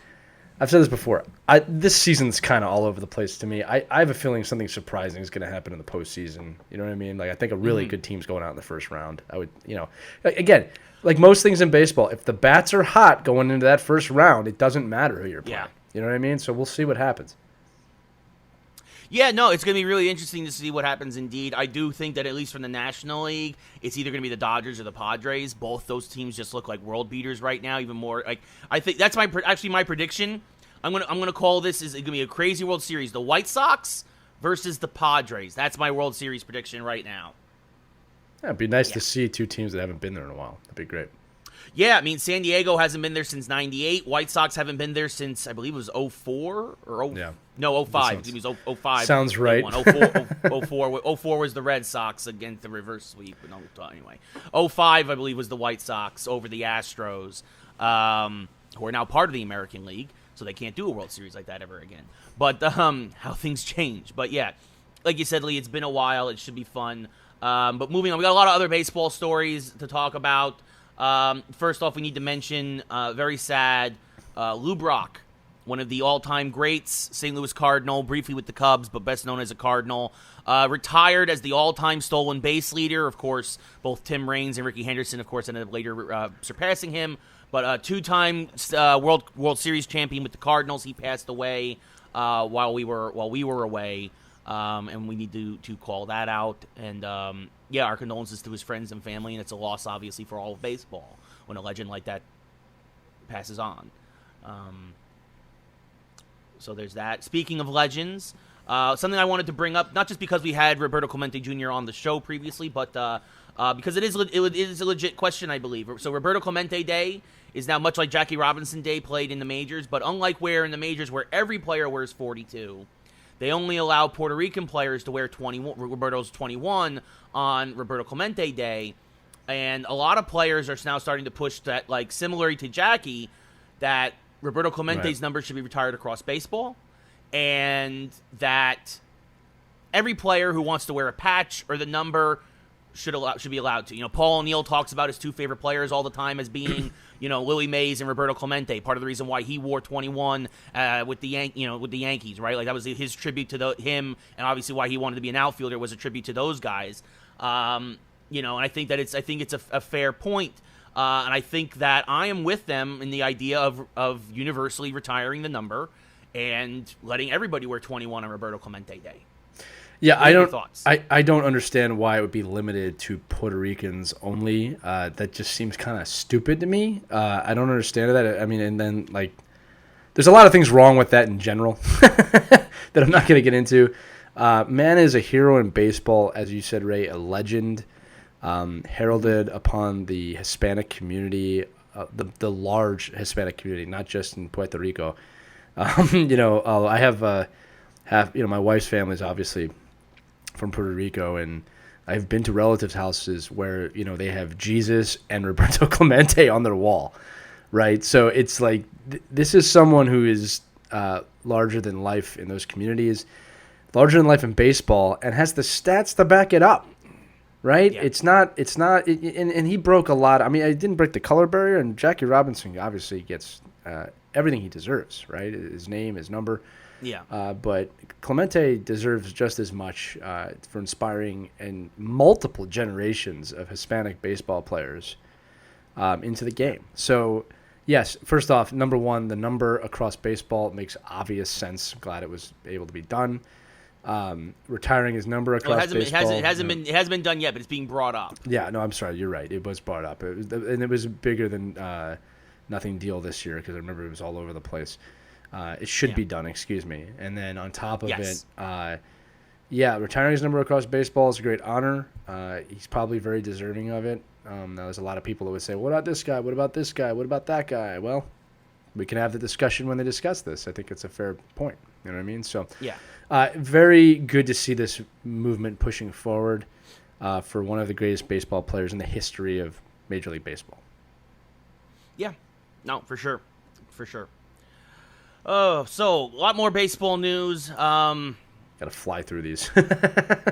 I've said this before. This season's kind of all over the place to me. I have a feeling something surprising is going to happen in the postseason. You know what I mean? Like, I think a really good team's going out in the first round. I would, again, like most things in baseball, if the bats are hot going into that first round, it doesn't matter who you're playing. Yeah. You know what I mean? So we'll see what happens. Yeah, no, it's going to be really interesting to see what happens indeed. I do think that at least from the National League, it's either going to be the Dodgers or the Padres. Both those teams just look like world beaters right now, even more. Like, I think that's my prediction. I'm gonna call this is going to be a crazy World Series. The White Sox versus the Padres. That's my World Series prediction right now. Yeah, it'd be nice to see 2 teams that haven't been there in a while. That'd be great. Yeah, I mean, San Diego hasn't been there since 98. White Sox haven't been there since, I believe it was 04 or 05. It was 05. Sounds right. 04 was the Red Sox against the reverse sweep. Anyway, 05, I believe, was the White Sox over the Astros, who are now part of the American League. so they can't do a World Series like that ever again. But how things change. But yeah, like you said, Lee, it's been a while. It should be fun. But moving on, we got a lot of other baseball stories to talk about. First off, we need to mention, very sad, Lou Brock, one of the all-time greats, St. Louis Cardinal, briefly with the Cubs, but best known as a Cardinal, retired as the all-time stolen base leader. Of course, both Tim Raines and Rickey Henderson, of course, ended up later surpassing him. But two-time World Series champion with the Cardinals, he passed away while we were away, and we need to call that out. And yeah, our condolences to his friends and family, and it's a loss, obviously, for all of baseball when a legend like that passes on. So there's that. Speaking of legends, something I wanted to bring up, not just because we had Roberto Clemente Jr. on the show previously, but because it is a legit question, I believe. So Roberto Clemente Day is now much like Jackie Robinson Day played in the majors, but unlike where in the majors where every player wears 42, they only allow Puerto Rican players to wear 21, Roberto's 21 on Roberto Clemente Day, and a lot of players are now starting to push that, like similarly to Jackie, that Roberto Clemente's number should be retired across baseball, and that every player who wants to wear a patch or the number should be allowed to. You know, Paul O'Neill talks about his two favorite players all the time as being, you know, Willie Mays and Roberto Clemente. Part of the reason why he wore 21 with the Yankees, right? Like that was his tribute to him, and obviously why he wanted to be an outfielder was a tribute to those guys. You know, and I think it's a fair point. And I think that I am with them in the idea of universally retiring the number and letting everybody wear 21 on Roberto Clemente Day. Yeah, I don't understand why it would be limited to Puerto Ricans only. That just seems kind of stupid to me. I don't understand that. I mean, and then like, there's a lot of things wrong with that in general that I'm not going to get into. Man is a hero in baseball, as you said, Ray, a legend. Heralded upon the Hispanic community, the large Hispanic community, not just in Puerto Rico. You know, I have my wife's family is obviously from Puerto Rico, and I've been to relatives' houses where, you know, they have Jesus and Roberto Clemente on their wall, right? So it's like this is someone who is larger than life in those communities, larger than life in baseball, and has the stats to back it up. Right? Yeah. It's not, and he broke a lot. I mean, he didn't break the color barrier, and Jackie Robinson obviously gets everything he deserves, right? His name, his number. Yeah. But Clemente deserves just as much for inspiring and multiple generations of Hispanic baseball players into the game. So, yes, first off, number one, the number across baseball makes obvious sense. I'm glad it was able to be done. Retiring his number across baseball. It hasn't been done yet, but it's being brought up. Yeah, no, I'm sorry. You're right. It was brought up. And it was bigger than nothing deal this year because I remember it was all over the place. It should be done, excuse me. And then on top of it, retiring his number across baseball is a great honor. He's probably very deserving of it. There's a lot of people that would say, what about this guy? What about this guy? What about that guy? Well, we can have the discussion when they discuss this. I think it's a fair point. You know what I mean? So, yeah. Very good to see this movement pushing forward for one of the greatest baseball players in the history of Major League Baseball. Yeah. No, for sure. For sure. Oh, so a lot more baseball news. Got to fly through these.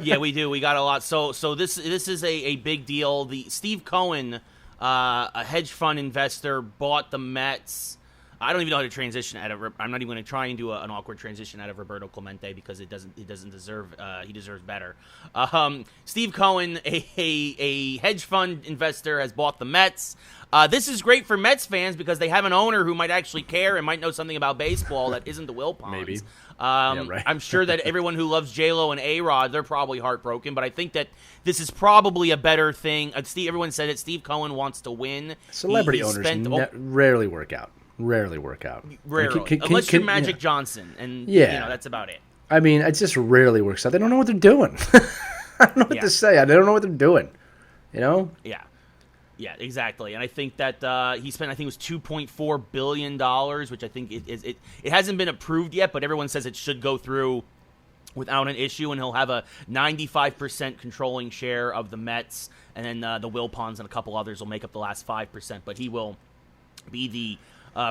Yeah, we do. We got a lot. So this is a big deal. The Steve Cohen, a hedge fund investor, bought the Mets. I don't even know how to transition out of. I'm not even going to try and do an awkward transition out of Roberto Clemente because he doesn't deserve. He deserves better. Steve Cohen, a hedge fund investor, has bought the Mets. This is great for Mets fans because they have an owner who might actually care and might know something about baseball that isn't the Wilpons. Maybe. Yeah, right. I'm sure that everyone who loves J-Lo and A-Rod, they're probably heartbroken, but I think that this is probably a better thing. Everyone said it. Steve Cohen wants to win. Celebrity owners rarely work out. Rarely. Unless you're Magic Johnson, and that's about it. I mean, it just rarely works out. They don't know what they're doing. I don't know what to say. They don't know what they're doing. You know? Yeah, exactly. And I think that he spent, I think it was $2.4 billion, which I think it hasn't been approved yet, but everyone says it should go through without an issue, and he'll have a 95% controlling share of the Mets, and then the Wilpons and a couple others will make up the last 5%, but he will be the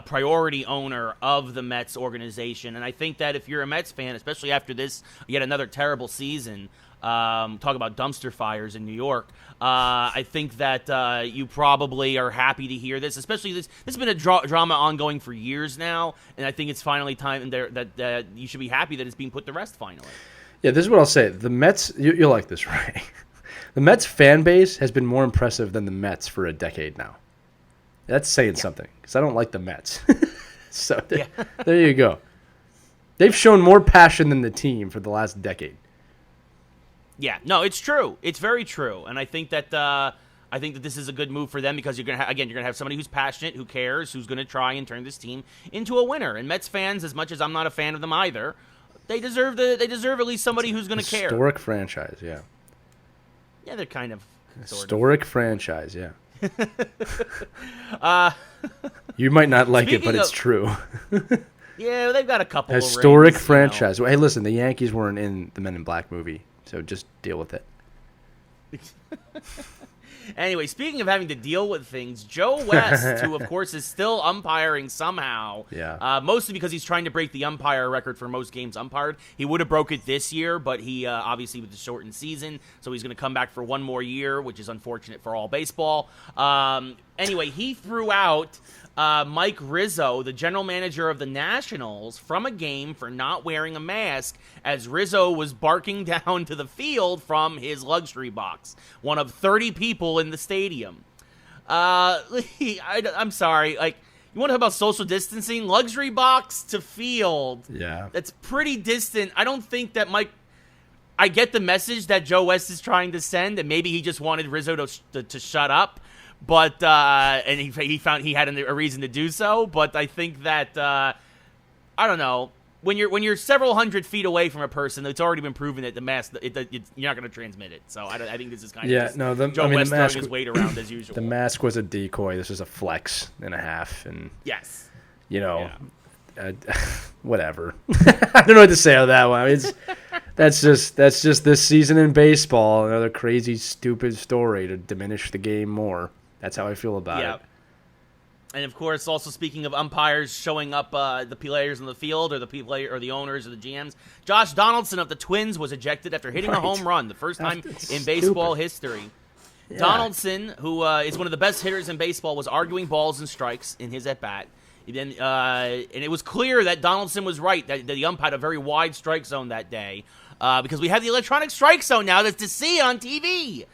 priority owner of the Mets organization. And I think that if you're a Mets fan, especially after this yet another terrible season, talk about dumpster fires in New York, I think that you probably are happy to hear this, especially this has been a drama ongoing for years now, and I think it's finally time that you should be happy that it's being put to rest finally. Yeah, this is what I'll say. The Mets, you'll like this, right? The Mets fan base has been more impressive than the Mets for a decade now. That's saying something, because I don't like the Mets. So there you go. They've shown more passion than the team for the last decade. Yeah, no, it's true. It's very true, and I think that this is a good move for them because you're gonna have somebody who's passionate, who cares, who's gonna try and turn this team into a winner. And Mets fans, as much as I'm not a fan of them either, they deserve at least somebody who's gonna care. Historic franchise, yeah. Yeah, they're kind of historic franchise, yeah. You might not like it, but it's true. Yeah, they've got a couple historic of rings, franchise. Well, hey, listen, the Yankees weren't in the Men in Black movie, so just deal with it. Anyway, speaking of having to deal with things, Joe West, who of course is still umpiring somehow, mostly because he's trying to break the umpire record for most games umpired. He would have broke it this year, but he obviously with the shortened season, so he's going to come back for one more year, which is unfortunate for all baseball. Anyway, he threw out Mike Rizzo, the general manager of the Nationals, from a game for not wearing a mask as Rizzo was barking down to the field from his luxury box, one of 30 people in the stadium. I'm sorry, like, you want to talk about social distancing? Luxury box to field. Yeah. That's pretty distant. I don't think that I get the message that Joe West is trying to send, and maybe he just wanted Rizzo to shut up. But and he found he had a reason to do so. But I think that I don't know, when you're several hundred feet away from a person, it's already been proven that the mask you're not going to transmit it. So I think this is kind of Joe West throwing his weight around as usual. The mask was a decoy. This is a flex and a half, and yes, whatever. I don't know what to say on that one. I mean, that's just this season in baseball. Another crazy, stupid story to diminish the game more. That's how I feel about it. And of course, also speaking of umpires showing up, the players on the field or the owners or the GMs, Josh Donaldson of the Twins was ejected after hitting a home run, the first time in baseball history. Yeah. Donaldson, who is one of the best hitters in baseball, was arguing balls and strikes in his at bat. And it was clear that Donaldson was right, that the ump had a very wide strike zone that day. Because we have the electronic strike zone now that's to see on TV.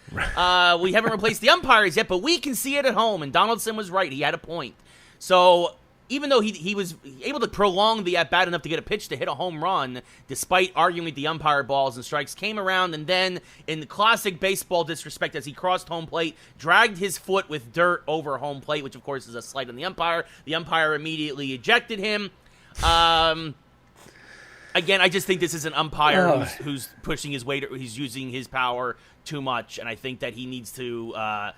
We haven't replaced the umpires yet, but we can see it at home. And Donaldson was right. He had a point. So even though he was able to prolong the at-bat enough to get a pitch to hit a home run, despite arguing with the umpire, balls and strikes came around, and then in the classic baseball disrespect, as he crossed home plate, dragged his foot with dirt over home plate, which of course is a slight on the umpire. The umpire immediately ejected him. Again, I just think this is an umpire who's pushing his weight. He's using his power too much, and I think that he needs to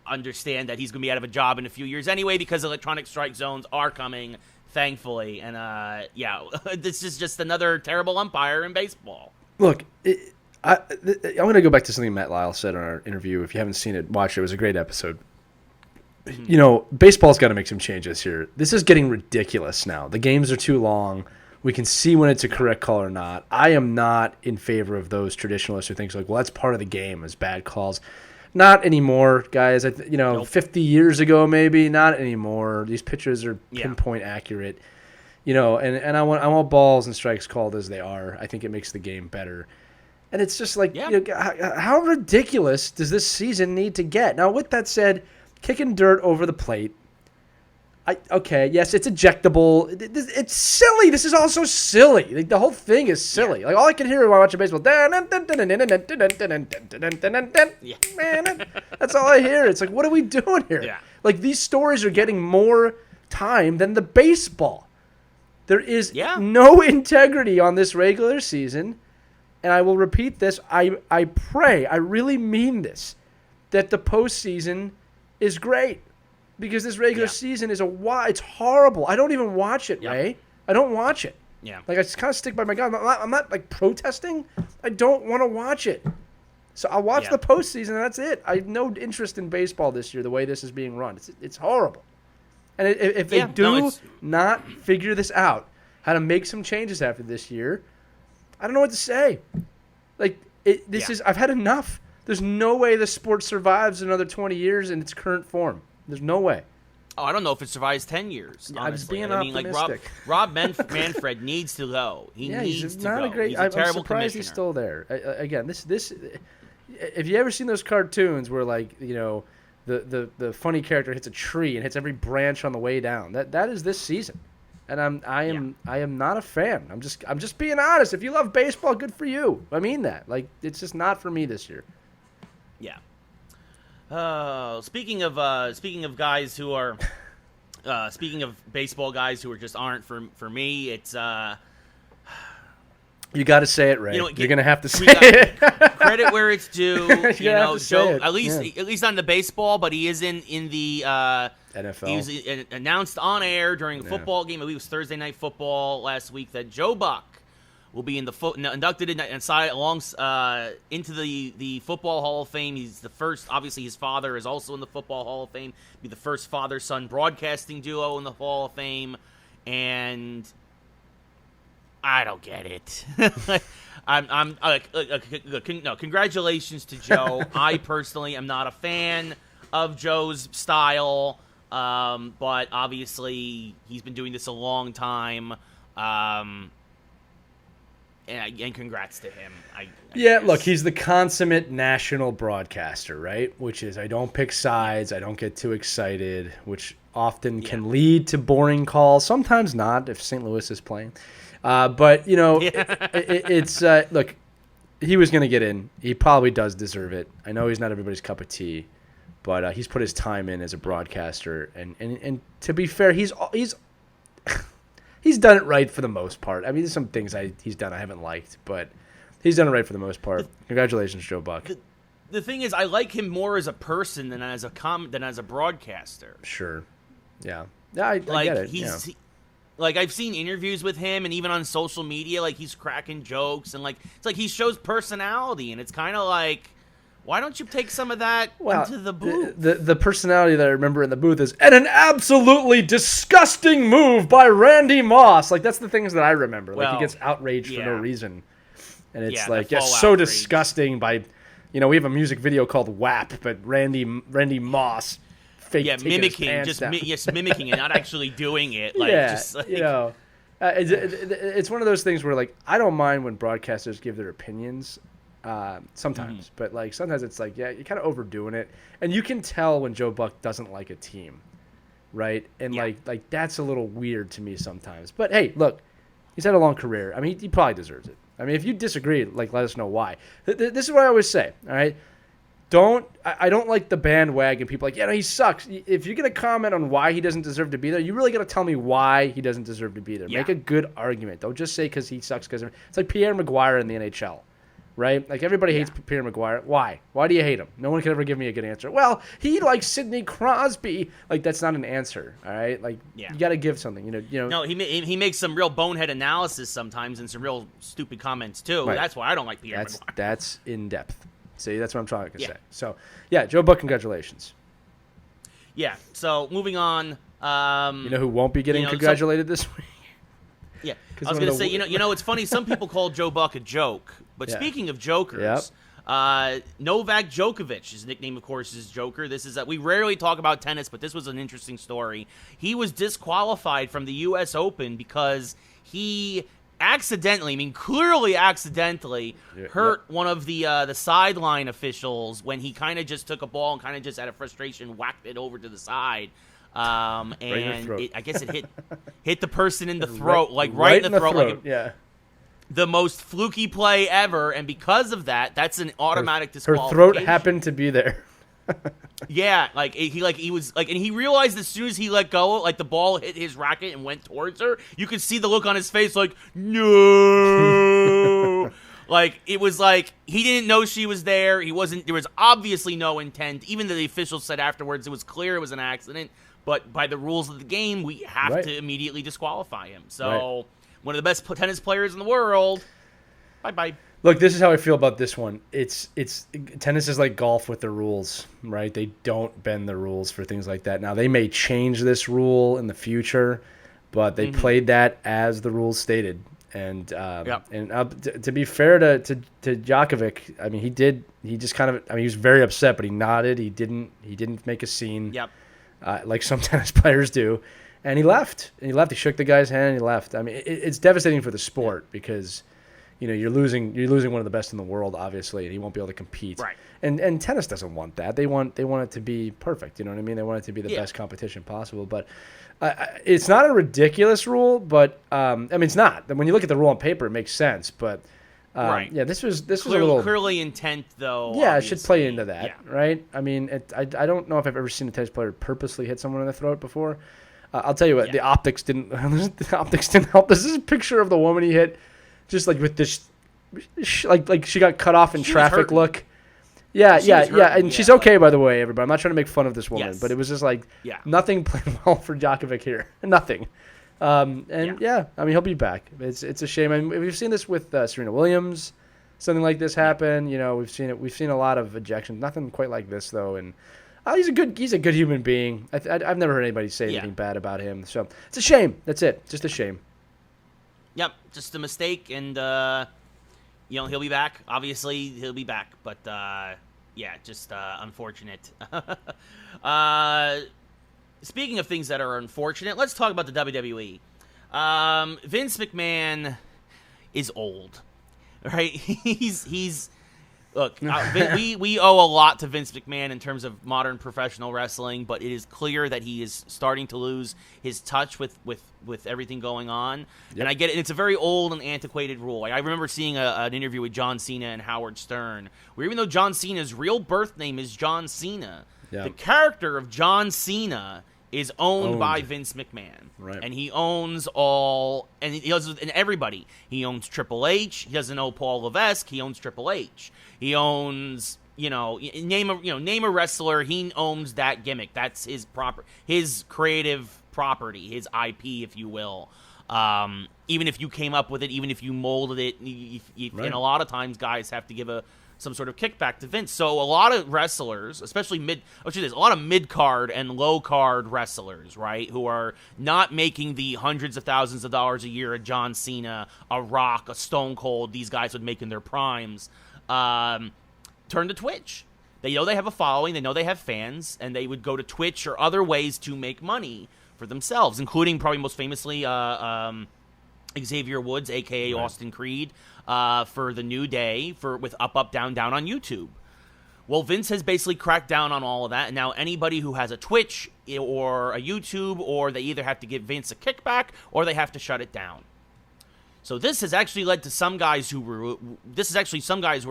understand that he's going to be out of a job in a few years anyway, because electronic strike zones are coming, thankfully. And, this is just another terrible umpire in baseball. Look, I'm going to go back to something Matt Lyle said on our interview. If you haven't seen it, watch it. It was a great episode. You know, baseball's got to make some changes here. This is getting ridiculous now. The games are too long. We can see when it's a correct call or not. I am not in favor of those traditionalists who think, like, well, that's part of the game as bad calls. Not anymore, guys. 50 years ago maybe, not anymore. These pitchers are pinpoint accurate. And I want balls and strikes called as they are. I think it makes the game better. And it's just like, how ridiculous does this season need to get? Now, with that said, kicking dirt over the plate, yes, it's ejectable. It's silly. This is also silly. Like, the whole thing is silly. Yeah. Like, all I can hear while watching baseball, that's all I hear. It's like, what are we doing here? Yeah. Like, these stories are getting more time than the baseball. There is no integrity on this regular season, and I will repeat this. I pray, I really mean this, that the postseason is great. Because this regular season is it's horrible. I don't even watch it, Ray. I don't watch it. Yeah. Like, I just kind of stick by my gun. I'm not like protesting. I don't want to watch it. So I'll watch the postseason, and that's it. I have no interest in baseball this year, the way this is being run. It's horrible. And if they not figure this out, how to make some changes after this year, I don't know what to say. Like, I've had enough. There's no way the sport survives another 20 years in its current form. There's no way. Oh, I don't know if it survives 10 years, honestly. I'm just being optimistic. Rob Manfred needs to go. He needs to go. He's a terrible I'm surprised he's still there. Again, this if you ever seen those cartoons where, like, you know, the funny character hits a tree and hits every branch on the way down, that is this season. And I am not a fan. I'm just being honest. If you love baseball, good for you. I mean that. Like, it's just not for me this year. Yeah. Speaking of guys who are, speaking of baseball guys who just aren't for me, it's you got to say it, Ray. You're gonna have to say it. Credit where it's due. you know, Joe. At least not in the baseball, but he is in the NFL. He was announced on air during a football game. I believe it was Thursday Night Football last week that Joe Buck will be inducted into the Football Hall of Fame. He's the first. Obviously, his father is also in the Football Hall of Fame. Be the first father-son broadcasting duo in the Hall of Fame, and I don't get it. Congratulations to Joe. I personally am not a fan of Joe's style, but obviously he's been doing this a long time. And congrats to him. Look, he's the consummate national broadcaster, right? Which is, I don't pick sides, I don't get too excited, which often can lead to boring calls. Sometimes not, if St. Louis is playing. But, you know, look, he was going to get in. He probably does deserve it. I know he's not everybody's cup of tea, but he's put his time in as a broadcaster. And to be fair, he's done it right for the most part. I mean, there's some things he's done I haven't liked, but he's done it right for the most part. Congratulations, Joe Buck. The thing is, I like him more as a person than as a broadcaster. Sure. Yeah. I get it. Like, I've seen interviews with him, and even on social media, like, he's cracking jokes, and, like, it's like he shows personality, and it's kind of like, why don't you take some of that into the booth? The personality that I remember in the booth is, and an absolutely disgusting move by Randy Moss. Like, that's the things that I remember. Like, he gets outraged for no reason. And it's so disgusting by, you know, we have a music video called WAP, but Randy Moss mimicking and not actually doing it. Like, you know, it's one of those things where, like, I don't mind when broadcasters give their opinions. Sometimes, but like sometimes it's like, you're kind of overdoing it, and you can tell when Joe Buck doesn't like a team, right? And like that's a little weird to me sometimes. But hey, look, he's had a long career. I mean, he probably deserves it. I mean, if you disagree, like, let us know why. This is what I always say. All right, I don't like the bandwagon people like, he sucks. If you're gonna comment on why he doesn't deserve to be there, you really gotta tell me why he doesn't deserve to be there. Make a good argument. Don't just say because he sucks. Because it's like Pierre Maguire in the NHL. Right? Like, everybody hates Pierre Maguire. Why? Why do you hate him? No one can ever give me a good answer. Well, he likes Sidney Crosby. Like, that's not an answer. All right? Like, you got to give something. You know. No, he makes some real bonehead analysis sometimes and some real stupid comments too. Right. That's why I don't like Pierre Maguire. That's in depth. See, that's what I'm trying to say. So, Joe Buck, congratulations. Yeah. So, moving on. You know who won't be getting congratulated this week? Yeah, I was going to say, you know, it's funny. Some people call Joe Buck a joke, but speaking of jokers, Novak Djokovic, his nickname, of course, is Joker. This is we rarely talk about tennis, but this was an interesting story. He was disqualified from the U.S. Open because he clearly accidentally hurt one of the sideline officials when he kind of just took a ball and kind of just out of frustration whacked it over to the side. And I guess it hit the person in the throat, right in the throat. The most fluky play ever, and because of that, that's an automatic disqualification. Her throat happened to be there. He was and he realized as soon as he let go, like, the ball hit his racket and went towards her. You could see the look on his face, like, no. Like, it was like he didn't know she was there. There was obviously no intent. Even the officials said afterwards it was clear it was an accident. But by the rules of the game, we have to immediately disqualify him. So, one of the best tennis players in the world, bye-bye. Look, this is how I feel about this one. It's tennis is like golf with the rules, right? They don't bend the rules for things like that. Now they may change this rule in the future, but they played that as the rules stated. And to be fair to Djokovic, I mean he just kind of, I mean, he was very upset, but he nodded. He didn't make a scene. Yep. Like some tennis players do, and he left. He shook the guy's hand and he left. I mean, it's devastating for the sport because, you know, you're losing one of the best in the world, obviously, and he won't be able to compete. Right. And tennis doesn't want that. They want it to be perfect. You know what I mean? They want it to be the best competition possible. But it's not a ridiculous rule. But I mean, it's not. When you look at the rule on paper, it makes sense. But right. Yeah, this was a little clearly intent though. Yeah, it should play into that, right? I mean, I don't know if I've ever seen a tennis player purposely hit someone in the throat before. I'll tell you what, the optics didn't. The optics didn't help. This is a picture of the woman he hit. Just like with this, like she got cut off in traffic look. Yeah, and she's okay, by the way, everybody. I'm not trying to make fun of this woman, but it was just like nothing played well for Djokovic here. Nothing. I mean, he'll be back. It's a shame. I mean, we've seen this with Serena Williams. Something like this happen. You know, we've seen it. We've seen a lot of ejections. Nothing quite like this though. And he's a good human being. I've never heard anybody say anything bad about him. So it's a shame. That's it. Just a shame. Yep, just a mistake, and he'll be back. Obviously, he'll be back, but just unfortunate. Speaking of things that are unfortunate, let's talk about the WWE. Vince McMahon is old, right? He's look. We owe a lot to Vince McMahon in terms of modern professional wrestling, but it is clear that he is starting to lose his touch with everything going on. Yep. And I get it. It's a very old and antiquated rule. Like, I remember seeing an interview with John Cena and Howard Stern, where even though John Cena's real birth name is John Cena, the character of John Cena is owned by Vince McMahon. Right. And he owns all, and he owns everybody. He owns Triple H. He doesn't own Paul Levesque. He owns Triple H. He owns, name a wrestler. He owns that gimmick. That's his creative property, his IP, if you will. Even if you came up with it, even if you molded it, and a lot of times guys have to give some sort of kickback to Vince. So a lot of wrestlers, especially a lot of mid-card and low-card wrestlers, right, who are not making the hundreds of thousands of dollars a year a John Cena, a Rock, a Stone Cold, these guys would make in their primes, turn to Twitch. They know they have a following, they know they have fans, and they would go to Twitch or other ways to make money for themselves, including probably most famously Xavier Woods, a.k.a. Austin Creed, for the New Day with Up, Up, Down, Down on YouTube. Well, Vince has basically cracked down on all of that, and now anybody who has a Twitch or a YouTube, or they either have to give Vince a kickback or they have to shut it down. So this has actually led to some guys who were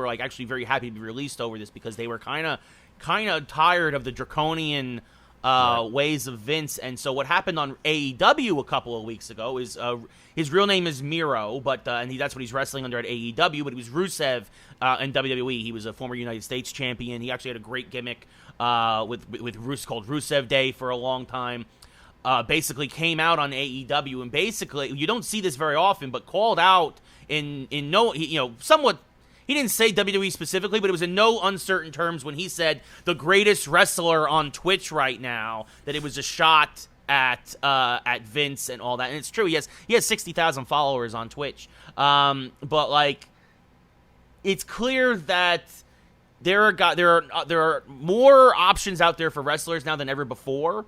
like actually very happy to be released over this, because they were kind of tired of the draconian ways of Vince. And so what happened on AEW a couple of weeks ago is his real name is Miro, but that's what he's wrestling under at AEW, but he was Rusev in WWE. He was a former United States champion. He actually had a great gimmick with Rusev called Rusev Day for a long time. Basically came out on AEW, and basically you don't see this very often, but called out somewhat. He didn't say WWE specifically, but it was in no uncertain terms when he said the greatest wrestler on Twitch right now, that it was a shot at Vince and all that. And it's true. He has 60,000 followers on Twitch. But like, it's clear that there are more options out there for wrestlers now than ever before.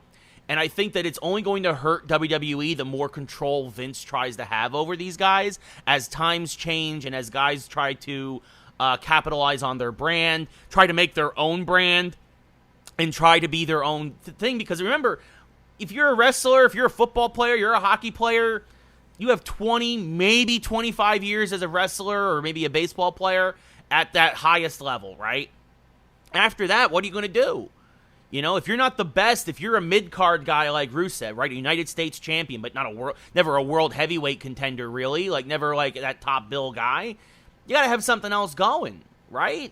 And I think that it's only going to hurt WWE the more control Vince tries to have over these guys as times change and as guys try to capitalize on their brand, try to make their own brand, and try to be their own thing. Because remember, if you're a wrestler, if you're a football player, you're a hockey player, you have 20, maybe 25 years as a wrestler or maybe a baseball player at that highest level, right? After that, what are you going to do? If you're not the best, if you're a mid-card guy like Rusev, right, a United States champion, but never a world heavyweight contender, really, like never like that top bill guy, you got to have something else going, right?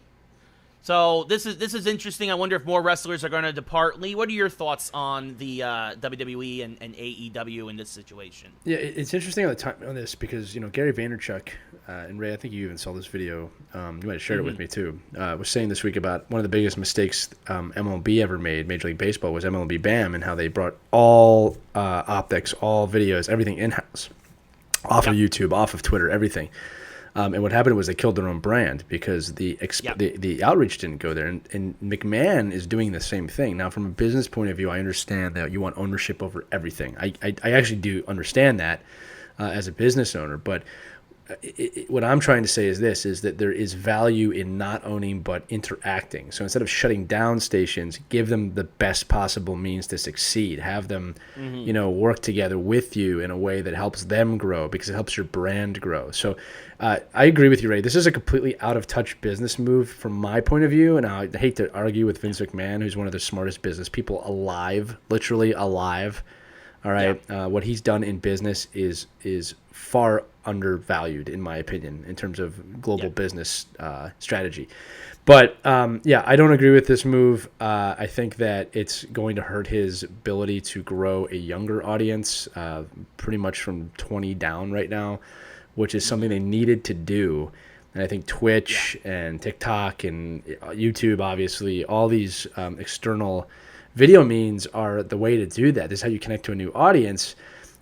So this is interesting. I wonder if more wrestlers are going to depart. Lee, what are your thoughts on the WWE and AEW in this situation? Yeah, it's interesting on this because Gary Vaynerchuk and Ray, I think you even saw this video. You might have shared it with me too. Was saying this week about one of the biggest mistakes MLB ever made, Major League Baseball, was MLB BAM, and how they brought all optics, all videos, everything in house, off of YouTube, off of Twitter, everything. And what happened was they killed their own brand because the outreach didn't go there. And McMahon is doing the same thing. Now, from a business point of view, I understand that you want ownership over everything. I actually do understand that as a business owner. But what I'm trying to say is that there is value in not owning but interacting. So instead of shutting down stations, give them the best possible means to succeed. Have them, work together with you in a way that helps them grow because it helps your brand grow. So I agree with you, Ray. This is a completely out-of-touch business move from my point of view, and I hate to argue with Vince McMahon, who's one of the smartest business people alive, literally alive. All right, what he's done in business is far undervalued, in my opinion, in terms of global business strategy. But, I don't agree with this move. I think that it's going to hurt his ability to grow a younger audience, pretty much from 20 down right now, which is something they needed to do. And I think Twitch and TikTok and YouTube, obviously, all these external video means are the way to do that. This is how you connect to a new audience.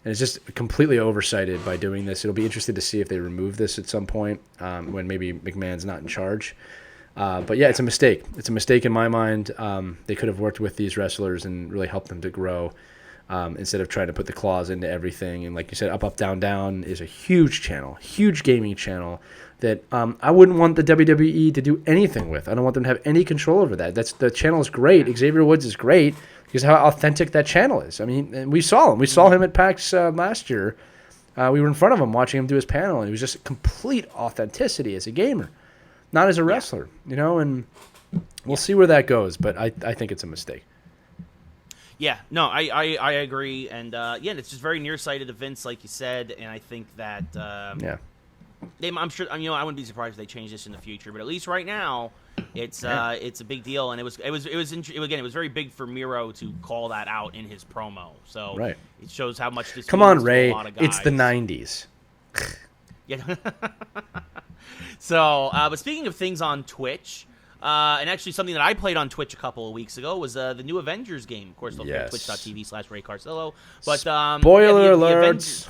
And it's just completely oversighted by doing this. It'll be interesting to see if they remove this at some point when maybe McMahon's not in charge. But yeah, it's a mistake. It's a mistake in my mind. They could have worked with these wrestlers and really helped them to grow instead of trying to put the claws into everything. And like you said, Up, Up, Down, Down is a huge channel, huge gaming channel that I wouldn't want the WWE to do anything with. I don't want them to have any control over that. The channel is great. Xavier Woods is great because how authentic that channel is. I mean, and we saw him. We saw him at PAX last year. We were in front of him watching him do his panel, and it was just complete authenticity as a gamer, not as a wrestler, and we'll see where that goes, but I think it's a mistake. Yeah, no, I agree, and it's just very nearsighted of Vince, like you said, and I think that I'm sure I wouldn't be surprised if they change this in the future, but at least right now, it's a big deal, and it was very big for Miro to call that out in his promo, so it shows how much this. Come on, Ray, it's the '90s. Yeah. So, but speaking of things on Twitch. And actually something that I played on Twitch a couple of weeks ago was the new Avengers game. Of course, they'll play twitch.tv/Ray Carcillo. But spoiler alerts.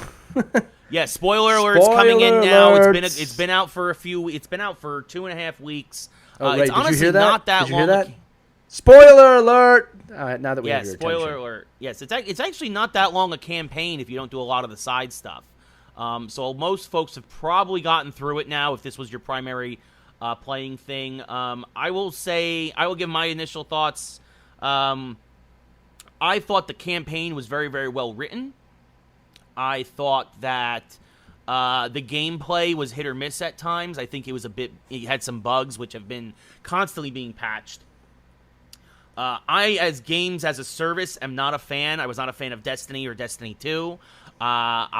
Spoiler alerts coming in now. It's been out for It's been out for 2.5 weeks. It's honestly not that long. That? Spoiler alert! Now that we have your spoiler attention. alert. Yes, it's actually not that long a campaign if you don't do a lot of the side stuff. So most folks have probably gotten through it now. If this was your primary playing thing. I will give my initial thoughts. I thought the campaign was very, very well written. I thought that the gameplay was hit or miss at times. I think it had some bugs which have been constantly being patched. As games as a service, am not a fan. I was not a fan of Destiny or Destiny 2. A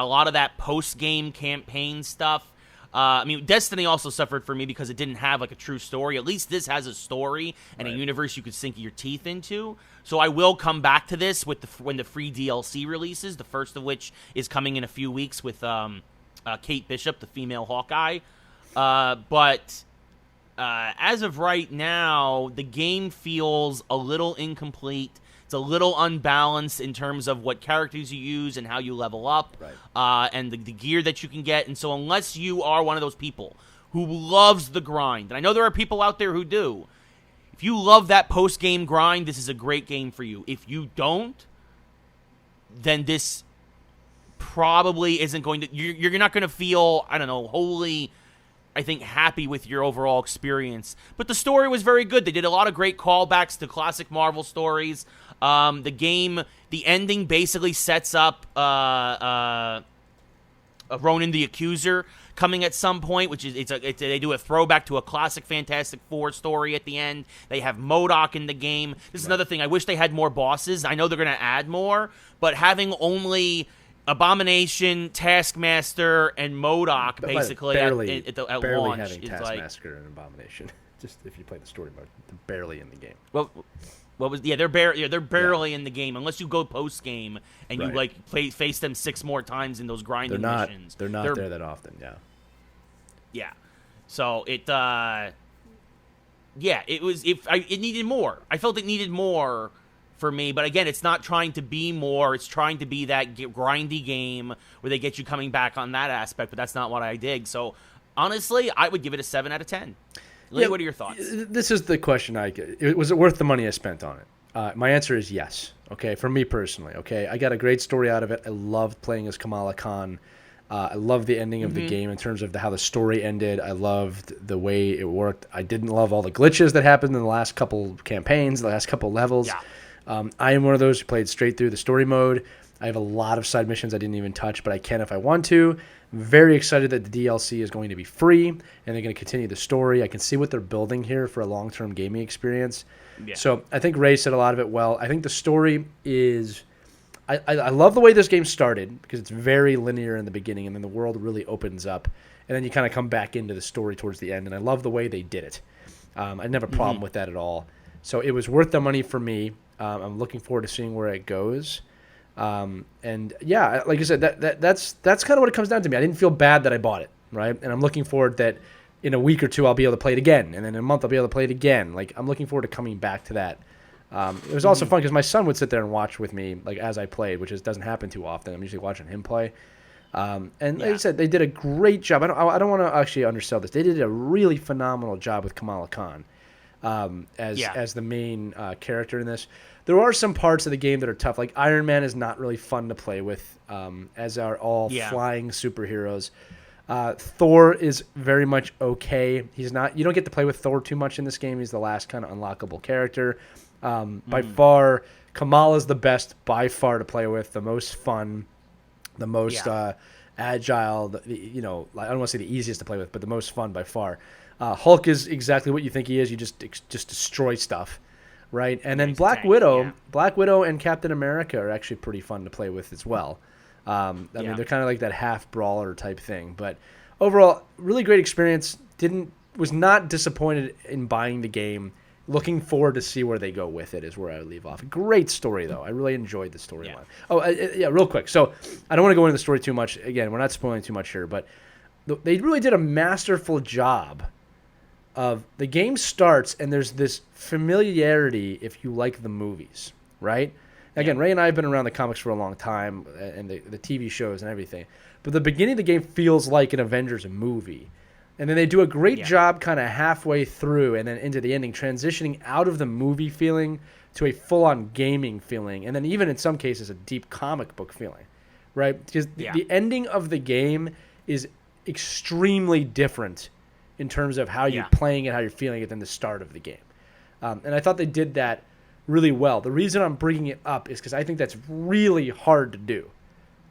lot of that post-game campaign stuff. Destiny also suffered for me because it didn't have like a true story. At least this has a story and a universe you could sink your teeth into. So I will come back to this when the free DLC releases. The first of which is coming in a few weeks with Kate Bishop, the female Hawkeye. But as of right now, the game feels a little incomplete. It's a little unbalanced in terms of what characters you use and how you level up, and the gear that you can get. And so unless you are one of those people who loves the grind, and I know there are people out there who do, if you love that post-game grind, this is a great game for you. If you don't, then this probably isn't going to... You're not going to feel, wholly... I think, happy with your overall experience. But the story was very good. They did a lot of great callbacks to classic Marvel stories. The ending basically sets up Ronan the Accuser coming at some point, which is they do a throwback to a classic Fantastic Four story at the end. They have MODOK in the game. This is another thing. I wish they had more bosses. I know they're going to add more, but having only Abomination, Taskmaster, and MODOK basically barely at launch. Having it's Taskmaster and Abomination. just if you play the story mode, they're barely in the game. Well, what was they're barely in the game unless you go post game and you like face them 6 more times in those grinding missions. They're not there that often. Yeah. Yeah. So it it needed more. I felt it needed more for me, but again, it's not trying to be more. It's trying to be that grindy game where they get you coming back on that aspect, but that's not what I dig. So honestly, I would give it a 7 out of 10. Lee, what are your thoughts? This is the question I get. Was it worth the money I spent on it? My answer is yes. Okay, for me personally. Okay, I got a great story out of it. I loved playing as Kamala Khan. I loved the ending of the game in terms of how the story ended. I loved the way it worked. I didn't love all the glitches that happened in the last couple campaigns, the last couple levels. Yeah. I am one of those who played straight through the story mode. I have a lot of side missions I didn't even touch, but I can if I want to. I'm very excited that the DLC is going to be free, and they're going to continue the story. I can see what they're building here for a long-term gaming experience. Yeah. So I think Ray said a lot of it well. I think the story is... I love the way this game started because it's very linear in the beginning, and then the world really opens up, and then you kind of come back into the story towards the end, and I love the way they did it. I didn't have a problem with that at all. So it was worth the money for me. I'm looking forward to seeing where it goes. And yeah, like I said, that's kind of what it comes down to me. I didn't feel bad that I bought it, right? And I'm looking forward that in a week or two I'll be able to play it again, and then in a month I'll be able to play it again. Like I'm looking forward to coming back to that. It was also fun because my son would sit there and watch with me, like as I played, which doesn't happen too often. I'm usually watching him play. And like I said, they did a great job. I don't want to actually undersell this. They did a really phenomenal job with Kamala Khan as the main character in this. There are some parts of the game that are tough. Like Iron Man is not really fun to play with, as are all flying superheroes. Thor is very much okay. He's not. You don't get to play with Thor too much in this game. He's the last kind of unlockable character. By far, Kamala's the best by far to play with, the most fun, the most agile. I don't want to say the easiest to play with, but the most fun by far. Hulk is exactly what you think he is. You just destroy stuff, right? And then Black Widow and Captain America are actually pretty fun to play with as well. I mean, they're kind of like that half brawler type thing. But overall, really great experience. Was not disappointed in buying the game. Looking forward to see where they go with it is where I would leave off. Great story, though. I really enjoyed the storyline. Real quick. So I don't want to go into the story too much. Again, we're not spoiling too much here, but they really did a masterful job of the game starts, and there's this familiarity if you like the movies, right? Again, Ray and I have been around the comics for a long time and the TV shows and everything, but the beginning of the game feels like an Avengers movie. And then they do a great job kind of halfway through and then into the ending, transitioning out of the movie feeling to a full-on gaming feeling, and then even in some cases a deep comic book feeling, right? Because the ending of the game is extremely different in terms of how you're playing it, how you're feeling it than the start of the game. And I thought they did that really well. The reason I'm bringing it up is because I think that's really hard to do.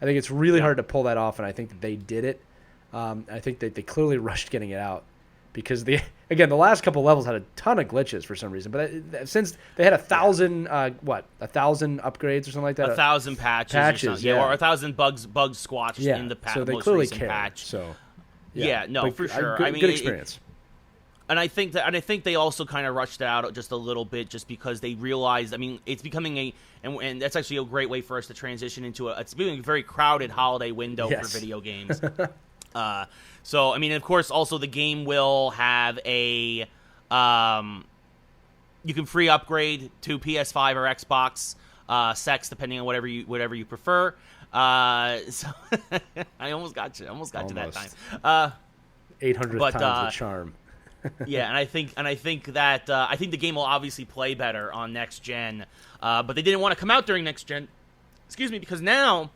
I think it's really hard to pull that off, and I think that they did it. I think that they clearly rushed getting it out because the last couple levels had a ton of glitches for some reason. But since they had 1,000 upgrades or something like that, 1,000 patches or 1,000 bugs squashed in the so they most clearly recent care. patch. So for sure. Good experience. And I think they also kind of rushed it out just a little bit just because they realized, I mean, it's becoming and that's actually a great way for us to transition into it's becoming a very crowded holiday window for video games. So, I mean, of course, also the game will have a, you can free upgrade to PS5 or Xbox, Sex, depending on whatever you prefer. So I almost got you to that time. 800th time's the charm. And I think that the game will obviously play better on next gen, but they didn't want to come out during next gen. Excuse me, because now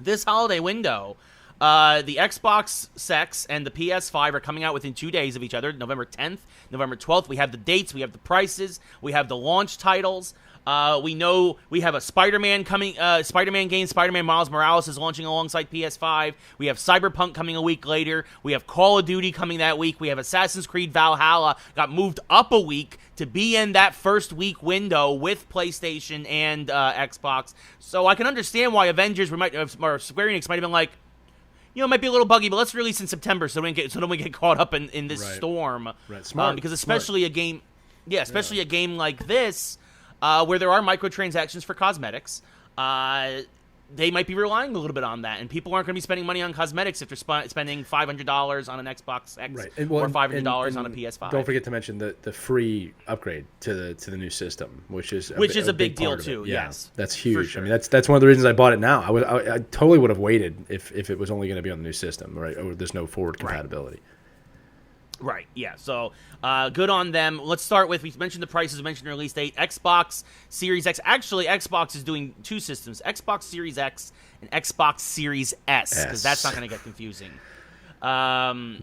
this holiday window, the Xbox Sex and the PS5 are coming out within 2 days of each other, November 10th, November 12th. We have the dates, we have the prices, we have the launch titles. We know we have a Spider-Man coming, Spider-Man game. Spider-Man Miles Morales is launching alongside PS5. We have Cyberpunk coming a week later. We have Call of Duty coming that week. We have Assassin's Creed Valhalla got moved up a week to be in that first week window with PlayStation and Xbox. So I can understand why Avengers or Square Enix might have been like, it might be a little buggy, but let's release in September so don't we get caught up in this storm. Right, smart. Because especially a game, a game like this, where there are microtransactions for cosmetics, they might be relying a little bit on that, and people aren't going to be spending money on cosmetics if they're spending $500 on an Xbox X or $500 on a PS5. Don't forget to mention the free upgrade to the new system, which is a big deal too. Yeah, yes, that's huge. Sure. I mean, that's one of the reasons I bought it now. I totally would have waited if it was only going to be on the new system, right? Or there's no forward compatibility. Right, yeah. So, good on them. Let's start with, we mentioned the prices, we mentioned the release date. Xbox Series X. Actually, Xbox is doing two systems, Xbox Series X and Xbox Series S, because that's not going to get confusing.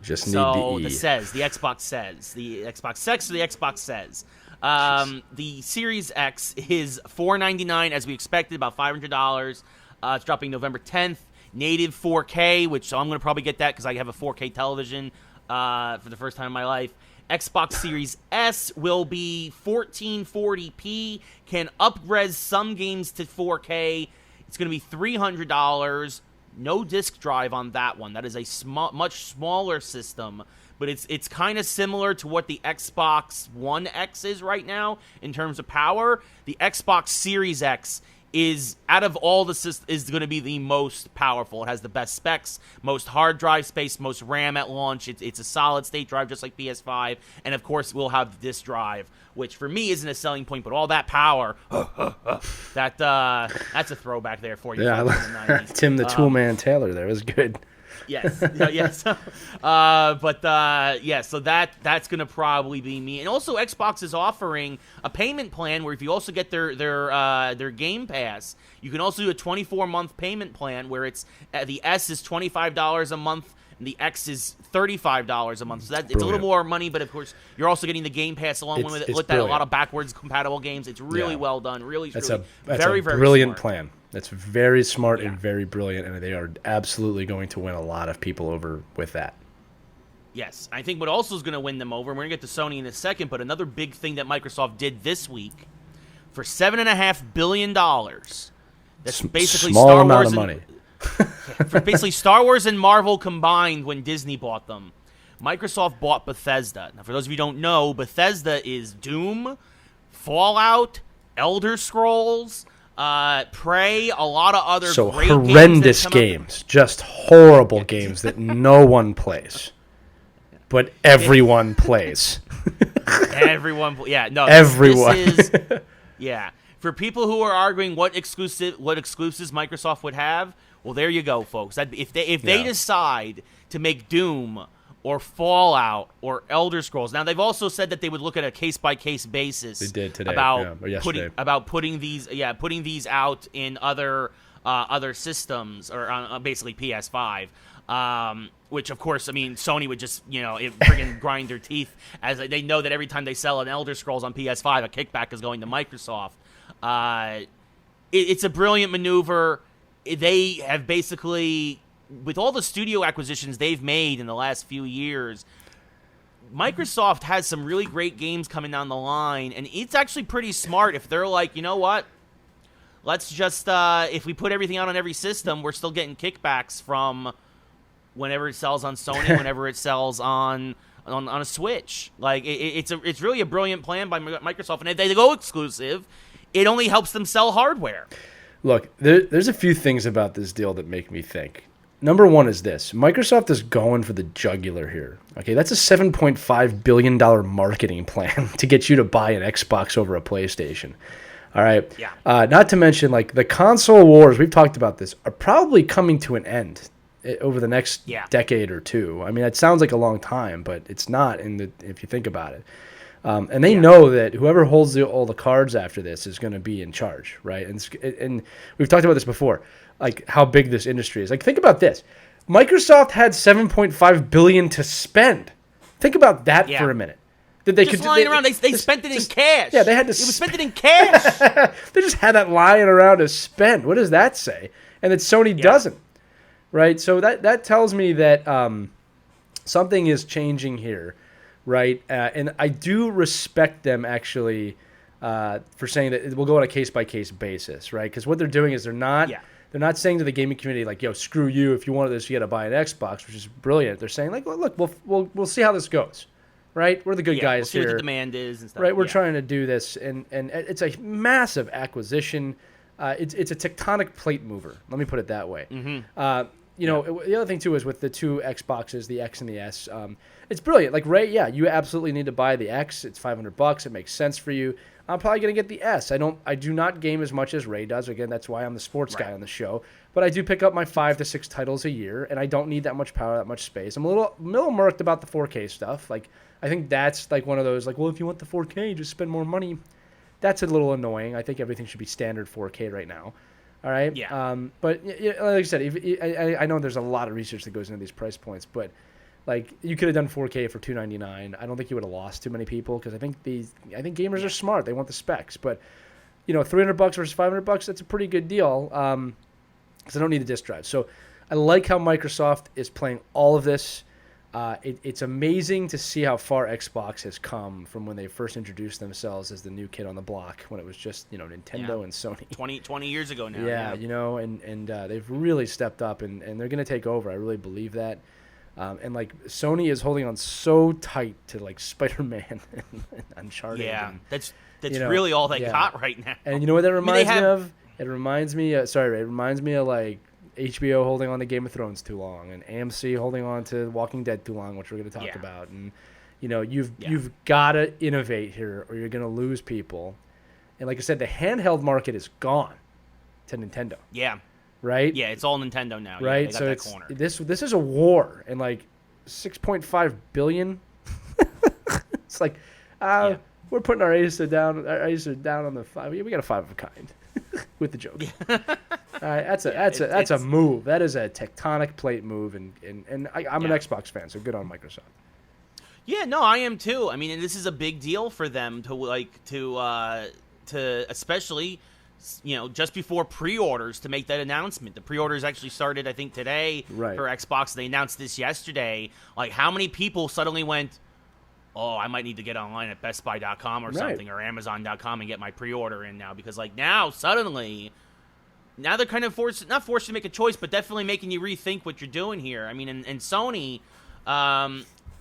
Just need the E. The Xbox says. The Xbox X or the Xbox says. The Series X is $499, as we expected, about $500. It's dropping November 10th. Native 4K, so I'm going to probably get that because I have a 4K television. For the first time in my life. Xbox Series S will be 1440p, can up-res some games to 4K. It's going to be $300. No disk drive on that one. That is a much smaller system, but it's kind of similar to what the Xbox One X is right now in terms of power. The Xbox Series X is, out of all the systems, is going to be the most powerful. It has the best specs, most hard drive space, most RAM at launch. It's a solid state drive just like PS5, and of course we'll have the disk drive, which for me isn't a selling point, but all that power, that's a throwback there for you. Yeah, Tim the Toolman Taylor there was good. Yes. So that's going to probably be me. And also Xbox is offering a payment plan where if you also get their Game Pass, you can also do a 24-month payment plan where it's the S is $25 a month and the X is $35 a month. So it's a little more money, but of course you're also getting the Game Pass along with it. With that, a lot of backwards compatible games. It's really well done. That's very brilliant smart plan. That's very smart and very brilliant, and they are absolutely going to win a lot of people over with that. Yes. I think what also is going to win them over, and we're going to get to Sony in a second, but another big thing that Microsoft did this week, for $7.5 billion, that's basically small Star amount Wars of money. For basically Star Wars and Marvel combined when Disney bought them. Microsoft bought Bethesda. Now, for those of you who don't know, Bethesda is Doom, Fallout, Elder Scrolls, Prey, a lot of other great horrendous games, just horrible games that no one plays, but everyone plays. Everyone. This is, for people who are arguing what exclusives Microsoft would have, well, there you go, folks. If they decide to make Doom or Fallout or Elder Scrolls. Now, they've also said that they would look at a case-by-case basis. They did today, about putting these out in other systems or on basically PS5. Which, of course, I mean, Sony would just, friggin' grind their teeth as they know that every time they sell an Elder Scrolls on PS5, a kickback is going to Microsoft. It's a brilliant maneuver. They have basically, with all the studio acquisitions they've made in the last few years, Microsoft has some really great games coming down the line, and it's actually pretty smart if they're like, you know what? Let's just, if we put everything out on every system, we're still getting kickbacks from whenever it sells on Sony, whenever it sells on a Switch. Like, it's really a brilliant plan by Microsoft, and if they go exclusive, it only helps them sell hardware. Look, there's a few things about this deal that make me think. Number one is this. Microsoft is going for the jugular here. Okay, that's a $7.5 billion marketing plan to get you to buy an Xbox over a PlayStation. All right? Yeah. Not to mention, like, the console wars, we've talked about this, are probably coming to an end over the next decade or two. I mean, it sounds like a long time, but it's not if you think about it. And they know that whoever holds all the cards after this is going to be in charge, right? And we've talked about this before, like how big this industry is. Like, think about this: Microsoft had $7.5 billion to spend. Think about that for a minute. That they just lying around. They spent it in cash. Yeah, they had to. It was spent it in cash. They just had that lying around to spend. What does that say? And that Sony doesn't, right? So that tells me that something is changing here. Right, and I do respect them actually for saying that it will go on a case-by-case basis, right? Because what they're doing is they're not they're not saying to the gaming community like, yo, screw you. If you wanted this, you got to buy an Xbox, which is brilliant. They're saying like, well, look, we'll see how this goes. Right? We're the good guys we'll see here. what the demand is and stuff. Right? We're trying to do this, and it's a massive acquisition. It's a tectonic plate mover. Let me put it that way. Mm-hmm. The other thing too is with the two Xboxes, the X and the S. It's brilliant. Like Ray, yeah, you absolutely need to buy the X. It's $500. It makes sense for you. I'm probably gonna get the S. I do not game as much as Ray does. Again, that's why I'm the sports guy on the show. But I do pick up my 5 to 6 titles a year, and I don't need that much power, that much space. I'm a little murked about the 4K stuff. Like, I think that's like one of those, like, well, if you want the 4K, just spend more money. That's a little annoying. I think everything should be standard 4K right now. All right? Yeah. But like I said, I know there's a lot of research that goes into these price points, but like you could have done 4K for $299. I don't think you would have lost too many people because I think gamers are smart. They want the specs. But, $300 versus $500, that's a pretty good deal because I don't need the disk drive. So I like how Microsoft is playing all of this. It's amazing to see how far Xbox has come from when they first introduced themselves as the new kid on the block when it was just Nintendo and Sony 20 years ago now. Yeah. And they've really stepped up and they're going to take over. I really believe that. And like Sony is holding on so tight to like Spider-Man and Uncharted. Yeah, that's really all they got right now. And you know what that reminds me of? It reminds me. It reminds me of like HBO holding on to Game of Thrones too long, and AMC holding on to Walking Dead too long, which we're going to talk about. And you've got to innovate here, or you're going to lose people. And like I said, the handheld market is gone to Nintendo. Yeah. Right. Yeah, it's all Nintendo now. Right. Yeah, so it's this is a war, and like 6.5 billion. It's like we're putting our Acer down on the 5. We got a 5 of a kind with the joke. Yeah. All right, that's a move. That is a tectonic plate move, and I'm an Xbox fan, so good on Microsoft. Yeah, no, I am too. I mean, and this is a big deal for them to especially, just before pre-orders to make that announcement. The pre-orders actually started, I think, today for Xbox. They announced this yesterday. Like, how many people suddenly went, oh, I might need to get online at BestBuy.com or something or Amazon.com and get my pre-order in now because, like, now suddenly. Now they're kind of not forced to make a choice, but definitely making you rethink what you're doing here. I mean, and Sony,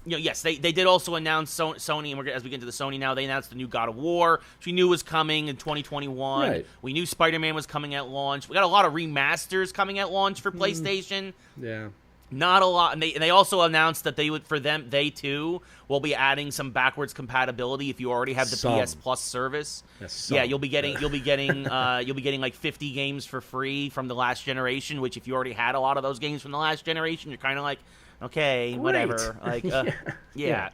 yes, they did also announce Sony, and as we get into the Sony now, they announced the new God of War, which we knew was coming in 2021. Right. We knew Spider-Man was coming at launch. We got a lot of remasters coming at launch for PlayStation. Yeah. Not a lot, and they also announced that they too will be adding some backwards compatibility if you already have the PS Plus service. Yes, you'll be getting like 50 games for free from the last generation. Which if you already had a lot of those games from the last generation, you're kind of like, okay, whatever. Like, yeah.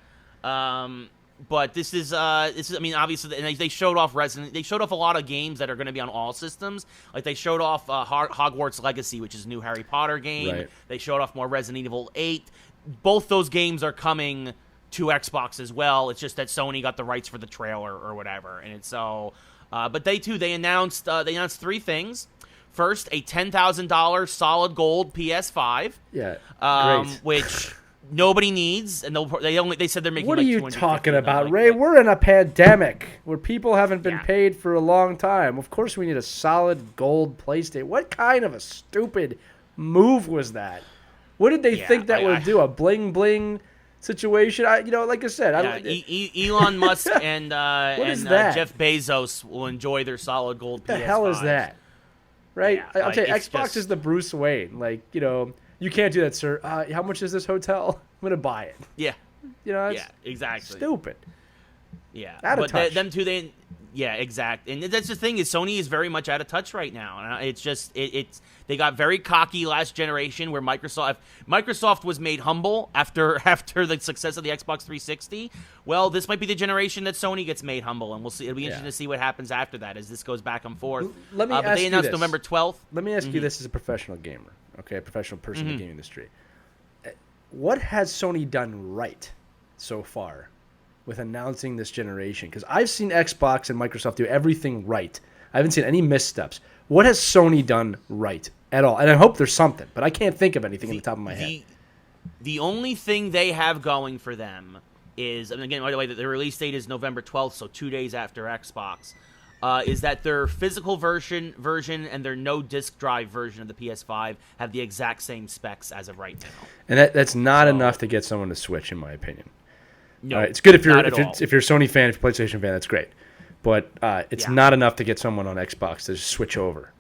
But this is I mean, obviously, and they showed off They showed off a lot of games that are going to be on all systems. Like they showed off Hogwarts Legacy, which is a new Harry Potter game. Right. They showed off more Resident Evil 8. Both those games are coming to Xbox as well. It's just that Sony got the rights for the trailer or whatever, and it's so. But they announced 3 things. First, a $10,000 solid gold PS5. Yeah. Great. Which. Nobody needs, and they said they're making. What are you talking about, Ray? We're in a pandemic where people haven't been paid for a long time. Of course, we need a solid gold PlayStation. What kind of a stupid move was that? What did they think that would do? A bling bling situation? Like I said, Elon Musk and Jeff Bezos will enjoy their solid gold. What the hell is that? Right? Yeah, okay, Xbox is the Bruce Wayne. Like you can't do that, sir. How much is this hotel? I'm going to buy it. Yeah. It's exactly. Stupid. Yeah. Out of touch. Them two, exact. And that's the thing is Sony is very much out of touch right now. And it's just, they got very cocky last generation where Microsoft was made humble after the success of the Xbox 360. Well, this might be the generation that Sony gets made humble, and we'll see. It'll be interesting to see what happens after that as this goes back and forth. Let me ask but they announced you this. November 12th. Let me ask you this as a professional gamer, okay, a professional person in the gaming industry. What has Sony done right so far with announcing this generation? Because I've seen Xbox and Microsoft do everything right. I haven't seen any missteps. What has Sony done right at all? And I hope there's something, but I can't think of anything on the top of my head. The only thing they have going for them is, and again, by the way, the release date is November 12th, so 2 days after Xbox. is that their physical version and their no disc drive version of the PS5 have the exact same specs as of right now. And that's not enough to get someone to switch, in my opinion. No, it's good if you're a Sony fan, if you're a PlayStation fan, that's great. But it's not enough to get someone on Xbox to just switch over.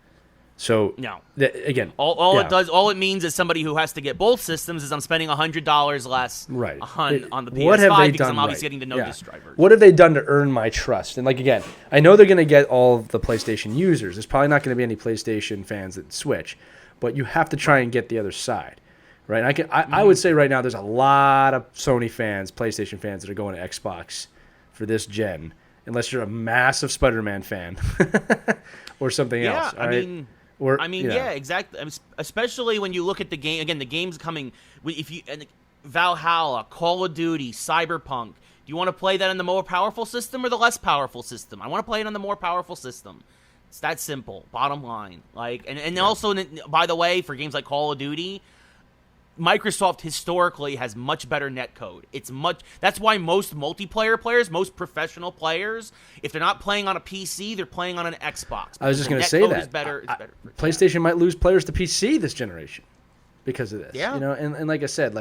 So no, again, all it means is somebody who has to get both systems is I'm spending $100 less on the PS5 because I'm obviously getting the no disc drive version. What have they done to earn my trust? And like again, I know they're going to get all of the PlayStation users. There's probably not going to be any PlayStation fans that switch, but you have to try and get the other side, right? And I would say right now there's a lot of Sony fans, PlayStation fans that are going to Xbox for this gen, unless you're a massive Spider-Man fan or something else. Yeah, exactly. Especially when you look at the game. Again, the game's coming. Valhalla, Call of Duty, Cyberpunk. Do you want to play that on the more powerful system or the less powerful system? I want to play it on the more powerful system. It's that simple. Bottom line. Also, by the way, for games like Call of Duty, Microsoft historically has much better netcode. That's why most multiplayer players, most professional players, if they're not playing on a PC, they're playing on an Xbox. I was just going to say that. It's better PlayStation might lose players to PC this generation because of this. Yeah. And like I said,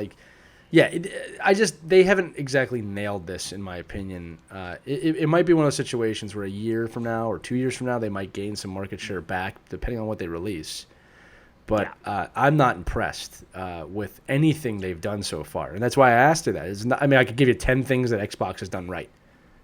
they haven't exactly nailed this, in my opinion. It might be one of those situations where a year from now or 2 years from now they might gain some market share back, depending on what they release. But I'm not impressed with anything they've done so far. And that's why I asked her that. I could give you 10 things that Xbox has done right.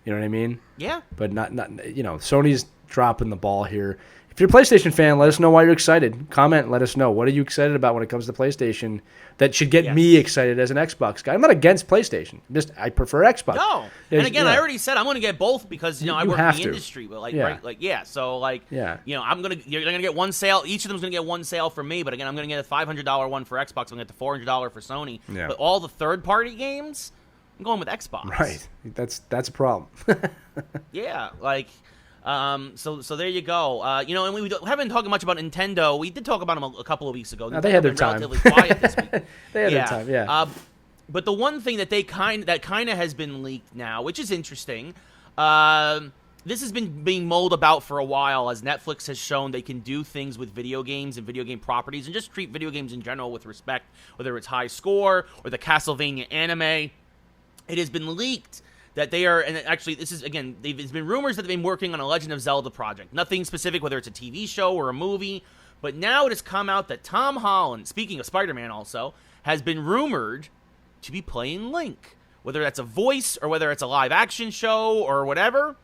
You know what I mean? Yeah. But not Sony's dropping the ball here. If you're a PlayStation fan, let us know why you're excited. Comment, let us know. What are you excited about when it comes to PlayStation that should get me excited as an Xbox guy? I'm not against PlayStation. I prefer Xbox. No. And again, I already said I'm going to get both because I work in the industry. But you're going to get one sale. Each of them's going to get one sale from me. But again, I'm going to get a $500 one for Xbox. I'm going to get the $400 for Sony. Yeah. But all the third-party games, I'm going with Xbox. Right. That's a problem. Yeah. So there you go. And we haven't been talking much about Nintendo. We did talk about them a couple of weeks ago. No, they had their time. Relatively quiet this week. They had their time. Yeah. But the one thing that kind of has been leaked now, which is interesting, this has been being mulled about for a while, as Netflix has shown they can do things with video games and video game properties, and just treat video games in general with respect, whether it's High Score or the Castlevania anime. It has been leaked that they are, and actually this is, again, there's been rumors that they've been working on a Legend of Zelda project. Nothing specific, whether it's a TV show or a movie, but now it has come out that Tom Holland, speaking of Spider-Man also, has been rumored to be playing Link. Whether that's a voice or whether it's a live-action show or whatever,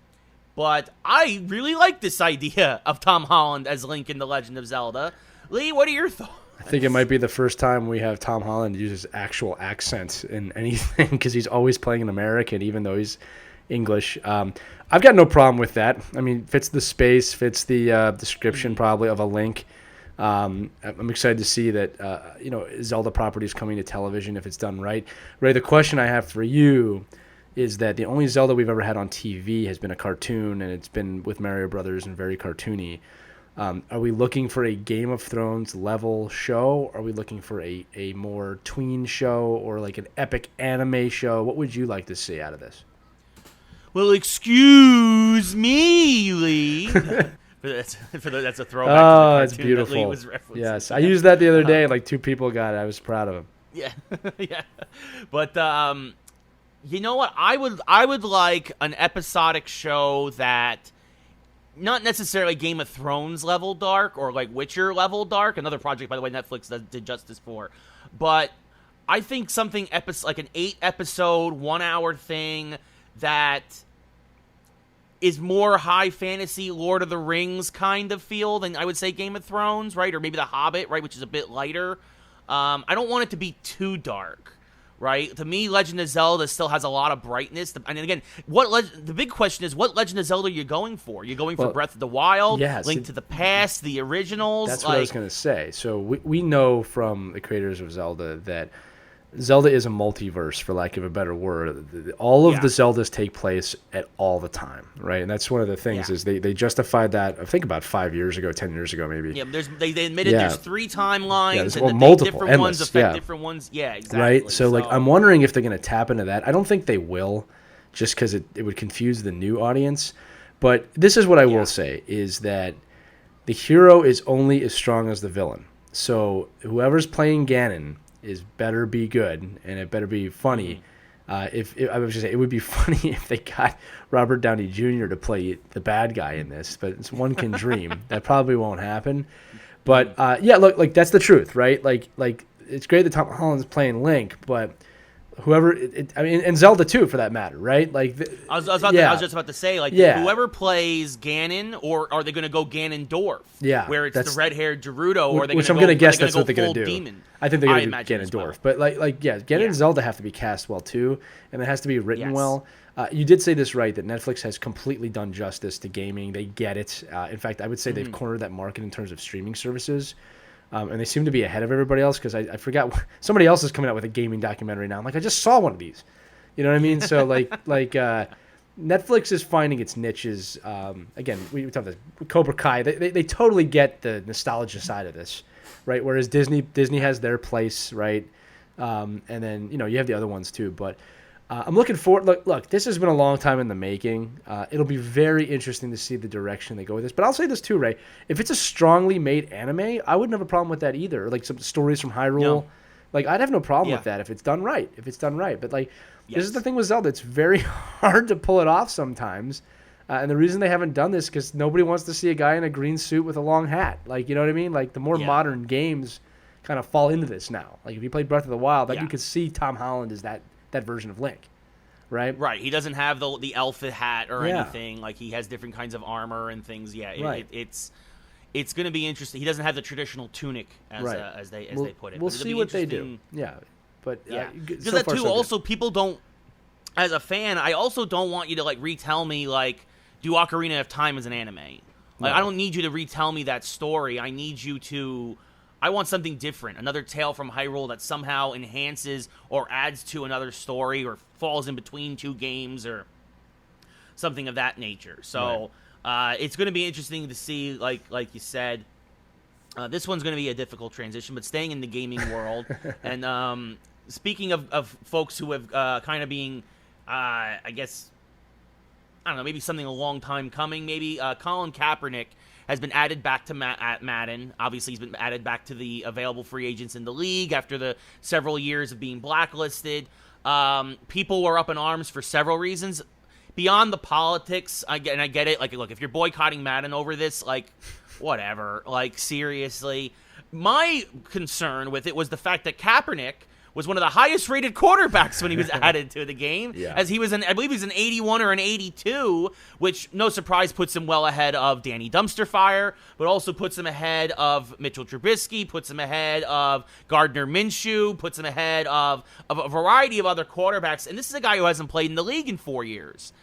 but I really like this idea of Tom Holland as Link in The Legend of Zelda. Lee, what are your thoughts? I think it might be the first time we have Tom Holland use his actual accent in anything because he's always playing an American, even though he's English. I've got no problem with that. I mean, fits the space, fits the description probably of a Link. I'm excited to see that Zelda property is coming to television if it's done right. Ray, the question I have for you is that the only Zelda we've ever had on TV has been a cartoon, and it's been with Mario Brothers and very cartoony. Are we looking for a Game of Thrones level show? Are we looking for a more tween show or like an epic anime show? What would you like to see out of this? Well, excuse me, Lee. That's a throwback. Oh, it's beautiful. That Lee was referencing. Yes, I used that the other day. Like 2 people got it. I was proud of him. Yeah, yeah. But you know what? I would like an episodic show that. Not necessarily Game of Thrones level dark or like Witcher level dark. Another project, by the way, Netflix did justice for. But I think something like an 8-episode, 1-hour thing that is more high fantasy, Lord of the Rings kind of feel than I would say Game of Thrones, right? Or maybe The Hobbit, right? Which is a bit lighter. I don't want it to be too dark. Right? To me, Legend of Zelda still has a lot of brightness. And again, the big question is, what Legend of Zelda are you going for? You're going for Breath of the Wild, Link to the Past, the originals? That's what I was going to say. So we know from the creators of Zelda that Zelda is a multiverse, for lack of a better word. All of the Zeldas take place at all the time, right? And that's one of the things is they justified that, I think about 5 years ago, 10 years ago maybe. Yeah, they admitted there's 3 timelines and multiple, different ones affect different ones. Yeah, exactly. Right? So like I'm wondering if they're going to tap into that. I don't think they will, just because it would confuse the new audience. But this is what I will say, is that the hero is only as strong as the villain. So whoever's playing Ganon better be good, and it better be funny. If I was just say, it would be funny if they got Robert Downey Jr. to play the bad guy in this, but one can dream. That probably won't happen. But look, like that's the truth, right? Like it's great that Tom Holland's playing Link, but whoever, and Zelda too, for that matter, right? Like, I was just about to say, like, whoever plays Ganon, or are they going to go Ganondorf? Yeah, where it's the red-haired Gerudo, or are they which I'm going to guess that's what they're going to do. Demon? I think they're going to do Ganondorf, well. but Ganon and Zelda have to be cast well too, and it has to be written well. You did say this right, that Netflix has completely done justice to gaming. They get it. In fact, I would say they've cornered that market in terms of streaming services. And they seem to be ahead of everybody else, because I forgot, somebody else is coming out with a gaming documentary now. I'm like, I just saw one of these. You know what I mean? So Netflix is finding its niches. Again, we talked about this, Cobra Kai. They totally get the nostalgia side of this, right? Whereas Disney has their place, right? And then you have the other ones too. But I'm looking forward. Look, this has been a long time in the making. It'll be very interesting to see the direction they go with this. But I'll say this too, Ray. If it's a strongly made anime, I wouldn't have a problem with that either. Like some stories from Hyrule. No. Like, I'd have no problem with that if it's done right. But this is the thing with Zelda. It's very hard to pull it off sometimes. And the reason they haven't done this is because nobody wants to see a guy in a green suit with a long hat. Like, you know what I mean? Like, the more modern games kind of fall into this now. Like, if you played Breath of the Wild, you could see Tom Holland as that version of Link, right? Right. He doesn't have the elf hat or anything. Like, he has different kinds of armor and things. Yeah, it's going to be interesting. He doesn't have the traditional tunic as they put it. We'll see what they do. Yeah, but because that too. Also, people don't. As a fan, I also don't want you to retell me do Ocarina of Time as an anime. I don't need you to retell me that story. I need you to. I want something different, another tale from Hyrule that somehow enhances or adds to another story or falls in between two games or something of that nature. So it's going to be interesting to see, like you said. This one's going to be a difficult transition, but staying in the gaming world. And speaking of folks who have kind of being, I guess, I don't know, maybe something a long time coming, maybe Colin Kaepernick has been added back to Madden. Obviously, he's been added back to the available free agents in the league after the several years of being blacklisted. People were up in arms for several reasons. Beyond the politics, I get it. Look, if you're boycotting Madden over this, whatever. Seriously. My concern with it was the fact that Kaepernick was one of the highest-rated quarterbacks when he was added to the game, as he was I believe he was an 81 or an 82, which, no surprise, puts him well ahead of Danny Dumpsterfire, but also puts him ahead of Mitchell Trubisky, puts him ahead of Gardner Minshew, puts him ahead of a variety of other quarterbacks, and this is a guy who hasn't played in the league in 4 years.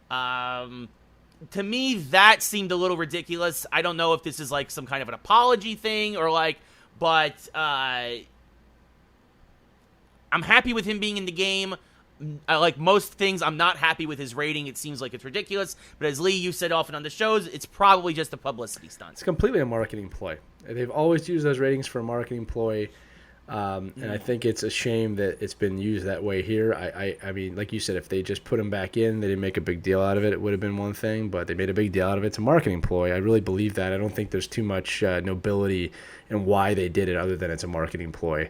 To me, that seemed a little ridiculous. I don't know if this is some kind of an apology thing or but I'm happy with him being in the game. Like most things, I'm not happy with his rating. It seems like it's ridiculous. But as Lee, you said often on the shows, it's probably just a publicity stunt. It's completely a marketing ploy. They've always used those ratings for a marketing ploy. And I think it's a shame that it's been used that way here. I mean, like you said, if they just put him back in, they didn't make a big deal out of it, it would have been one thing. But they made a big deal out of it. It's a marketing ploy. I really believe that. I don't think there's too much nobility in why they did it other than it's a marketing ploy.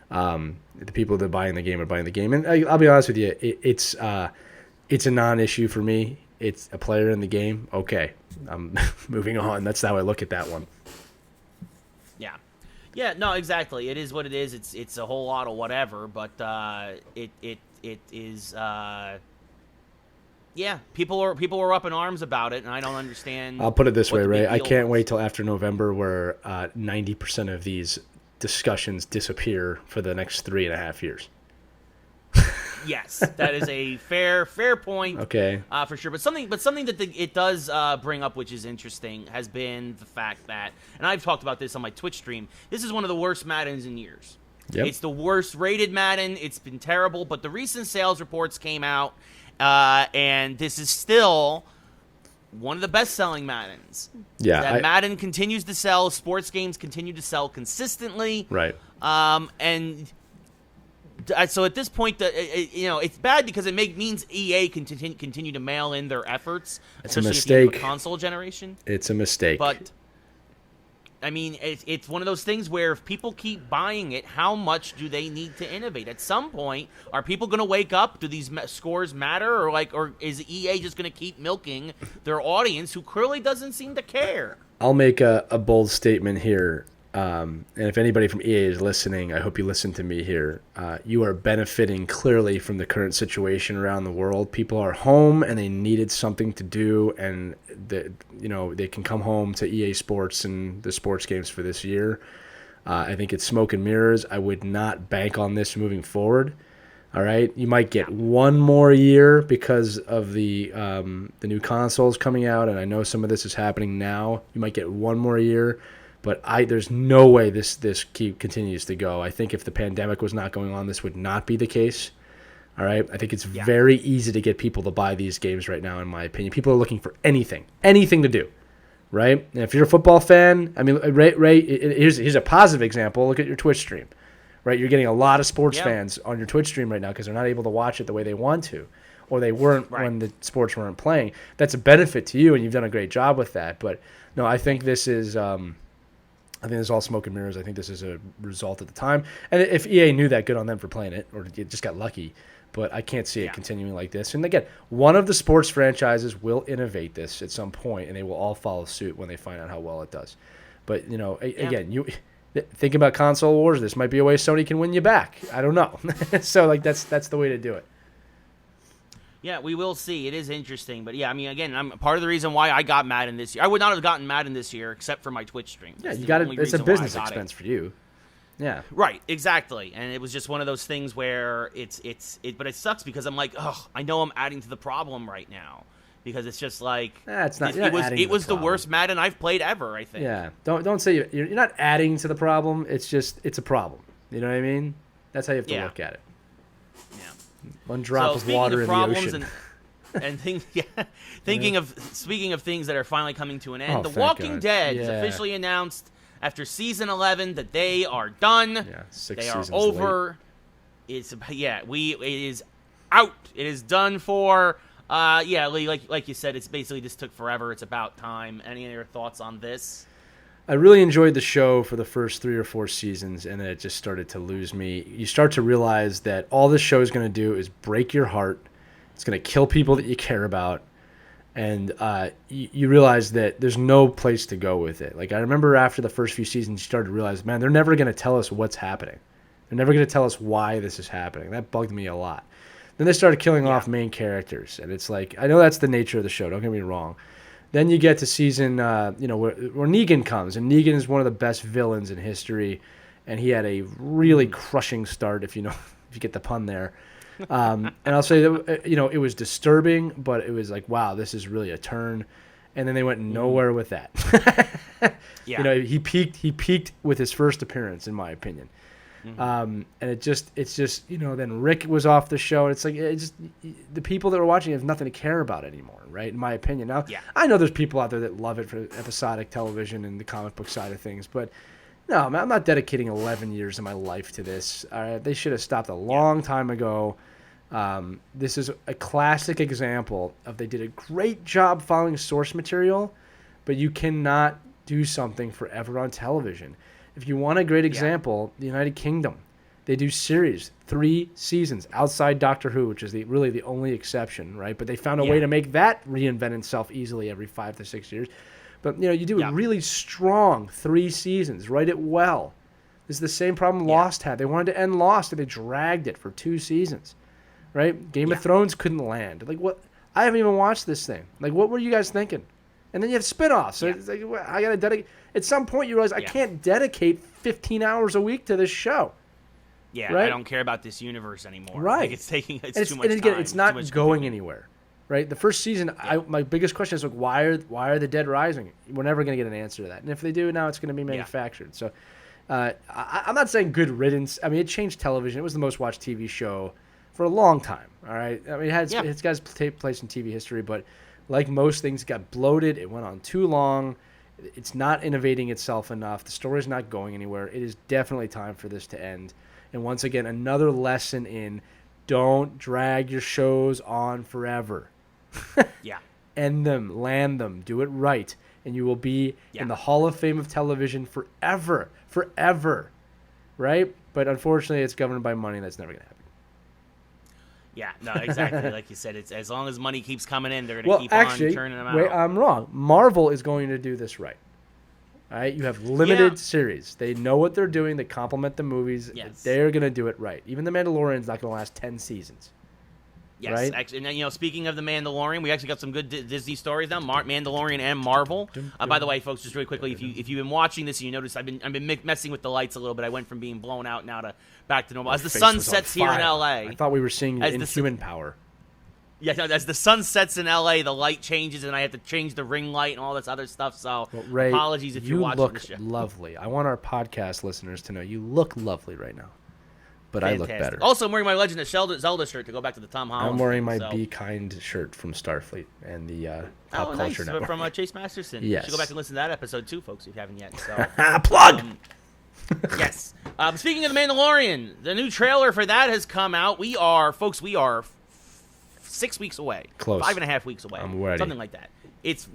The people that are buying the game are buying the game. And I'll be honest with you, it's a non-issue for me. It's a player in the game. Okay, I'm moving on. That's how I look at that one. Yeah, no, exactly. It is what it is. It's a whole lot of whatever, but it is. People were up in arms about it, and I don't understand. I'll put it this way, Ray. I can't wait till after November, where 90% of these discussions disappear for the next 3.5 years. Yes, that is a fair point. Okay, for sure. But something that it does bring up, which is interesting, has been the fact that, and I've talked about this on my Twitch stream. This is one of the worst Maddens in years. Yep. It's the worst rated Madden. It's been terrible. But the recent sales reports came out, and this is still one of the best-selling Maddens. Yeah, Madden continues to sell. Sports games continue to sell consistently. Right. And So at this point, it's bad because it means EA can continue to mail in their efforts, It's a especially mistake. at the end of a console generation. It's a mistake. But I mean, it's one of those things where if people keep buying it, how much do they need to innovate? At some point, are people going to wake up? Do these scores matter, or is EA just going to keep milking their audience who clearly doesn't seem to care? I'll make a bold statement here. And if anybody from EA is listening, I hope you listen to me here. You are benefiting clearly from the current situation around the world. People are home and they needed something to do, and they can come home to EA Sports and the sports games for this year. I think it's smoke and mirrors. I would not bank on this moving forward. All right, you might get one more year because of the new consoles coming out, and I know some of this is happening now. You might get one more year. But there's no way this continues to go. I think if the pandemic was not going on, this would not be the case. All right? I think it's very easy to get people to buy these games right now, in my opinion. People are looking for anything to do, right? And if you're a football fan, I mean, Ray, here's a positive example. Look at your Twitch stream, right? You're getting a lot of sports fans on your Twitch stream right now because they're not able to watch it the way they want to, or they weren't when the sports weren't playing. That's a benefit to you, and you've done a great job with that. But, no, I think this is I think this is all smoke and mirrors. I think this is a result at the time. And if EA knew that, good on them for playing it, or it just got lucky. But I can't see it continuing like this. And again, one of the sports franchises will innovate this at some point, and they will all follow suit when they find out how well it does. But, again, you think about console wars. This might be a way Sony can win you back. I don't know. So, that's the way to do it. Yeah, we will see. It is interesting. But, yeah, I mean, again, I'm part of the reason why I got Madden this year. I would not have gotten Madden this year except for my Twitch stream. Yeah, you got it. It's a business expense for you. Yeah. Right, exactly. And it was just one of those things where but it sucks because I'm like, I know I'm adding to the problem right now. Because it's just like it's not. It was the worst Madden I've played ever, I think. Yeah. Don't say you're not adding to the problem. It's a problem. You know what I mean? That's how you have to look at it. Yeah. One drop of water in the ocean. Speaking of things that are finally coming to an end, The Walking God. Dead is officially announced after season 11 that they are done. Yeah, 6 they are seasons over. Late. It is out. It is done for. Like you said, it's basically just took forever. It's about time. Any of your thoughts on this? I really enjoyed the show for the first 3 or 4 seasons, and then it just started to lose me. You start to realize that all this show is going to do is break your heart. It's going to kill people that you care about, and you realize that there's no place to go with it. Like, I remember after the first few seasons, you started to realize, man, they're never going to tell us what's happening. They're never going to tell us why this is happening. That bugged me a lot. Then they started killing off main characters, and it's like, I know that's the nature of the show, don't get me wrong. Then you get to season, where Negan comes, and Negan is one of the best villains in history, and he had a really crushing start, if you get the pun there. And I'll say that it was disturbing, but it was like, wow, this is really a turn. And then they went nowhere with that. He peaked with his first appearance, in my opinion. And it's just then Rick was off the show, and it's like the people that are watching have nothing to care about anymore, right? In my opinion. Now, I know there's people out there that love it for episodic television and the comic book side of things, but no, man, I'm not dedicating 11 years of my life to this. They should have stopped a long time ago. This is a classic example of they did a great job following source material, but you cannot do something forever on television. If you want a great example, the United Kingdom, they do series, 3 seasons, outside Doctor Who, which is really the only exception, right? But they found a way to make that reinvent itself easily every 5 to 6 years. But, you do a really strong 3 seasons, write it well. This is the same problem Lost had. They wanted to end Lost, and they dragged it for 2 seasons, right? Game of Thrones couldn't land. Like, what? I haven't even watched this thing. Like, what were you guys thinking? And then you have spinoffs. So it's like, I got to dedicate. At some point, you realize I can't dedicate 15 hours a week to this show. Yeah, right? I don't care about this universe anymore. Right. Like, it's too much and again, time. it's not going anywhere. Right. The first season, my biggest question is, like, why are the dead rising? We're never going to get an answer to that. And if they do, now it's going to be manufactured. So I'm not saying good riddance. I mean, it changed television. It was the most watched TV show for a long time. All right. I mean, it's got its place in TV history, but like most things, it got bloated. It went on too long. It's not innovating itself enough. The story's not going anywhere. It is definitely time for this to end. And once again, another lesson in don't drag your shows on forever. Yeah. End them, land them, do it right, and you will be in the Hall of Fame of television forever. Right? But unfortunately, it's governed by money, and that's never going to happen. Yeah, no, exactly. Like you said, it's as long as money keeps coming in, they're going to keep on turning them out. Wait, I'm wrong. Marvel is going to do this right. All right, you have limited series. They know what they're doing. They complement the movies. Yes. They're going to do it right. Even The Mandalorian's not going to last 10 seasons. Yes, right? Actually, and, speaking of The Mandalorian, we actually got some good Disney stories now, Mandalorian and Marvel. By the way, folks, just really quickly, if you've been watching this and you notice I've been messing with the lights a little bit. I went from being blown out now to back to normal. As the sun sets here in L.A. I thought we were seeing Inhuman power. Yeah, no, as the sun sets in L.A., the light changes, and I have to change the ring light and all this other stuff. So, Ray, apologies if you're watching the show. You look lovely. I want our podcast listeners to know you look lovely right now. But Fantastic. I look better. Also, I'm wearing my Legend of Zelda shirt to go back to the Tom Holland. I'm wearing my Be Kind shirt from Starfleet and the Pop Culture Network. From Chase Masterson. Yes. You should go back and listen to that episode too, folks, if you haven't yet. So, plug! Yes. Speaking of The Mandalorian, the new trailer for that has come out. We are 6 weeks away. Close. 5.5 weeks away. I'm ready. Something like that. It's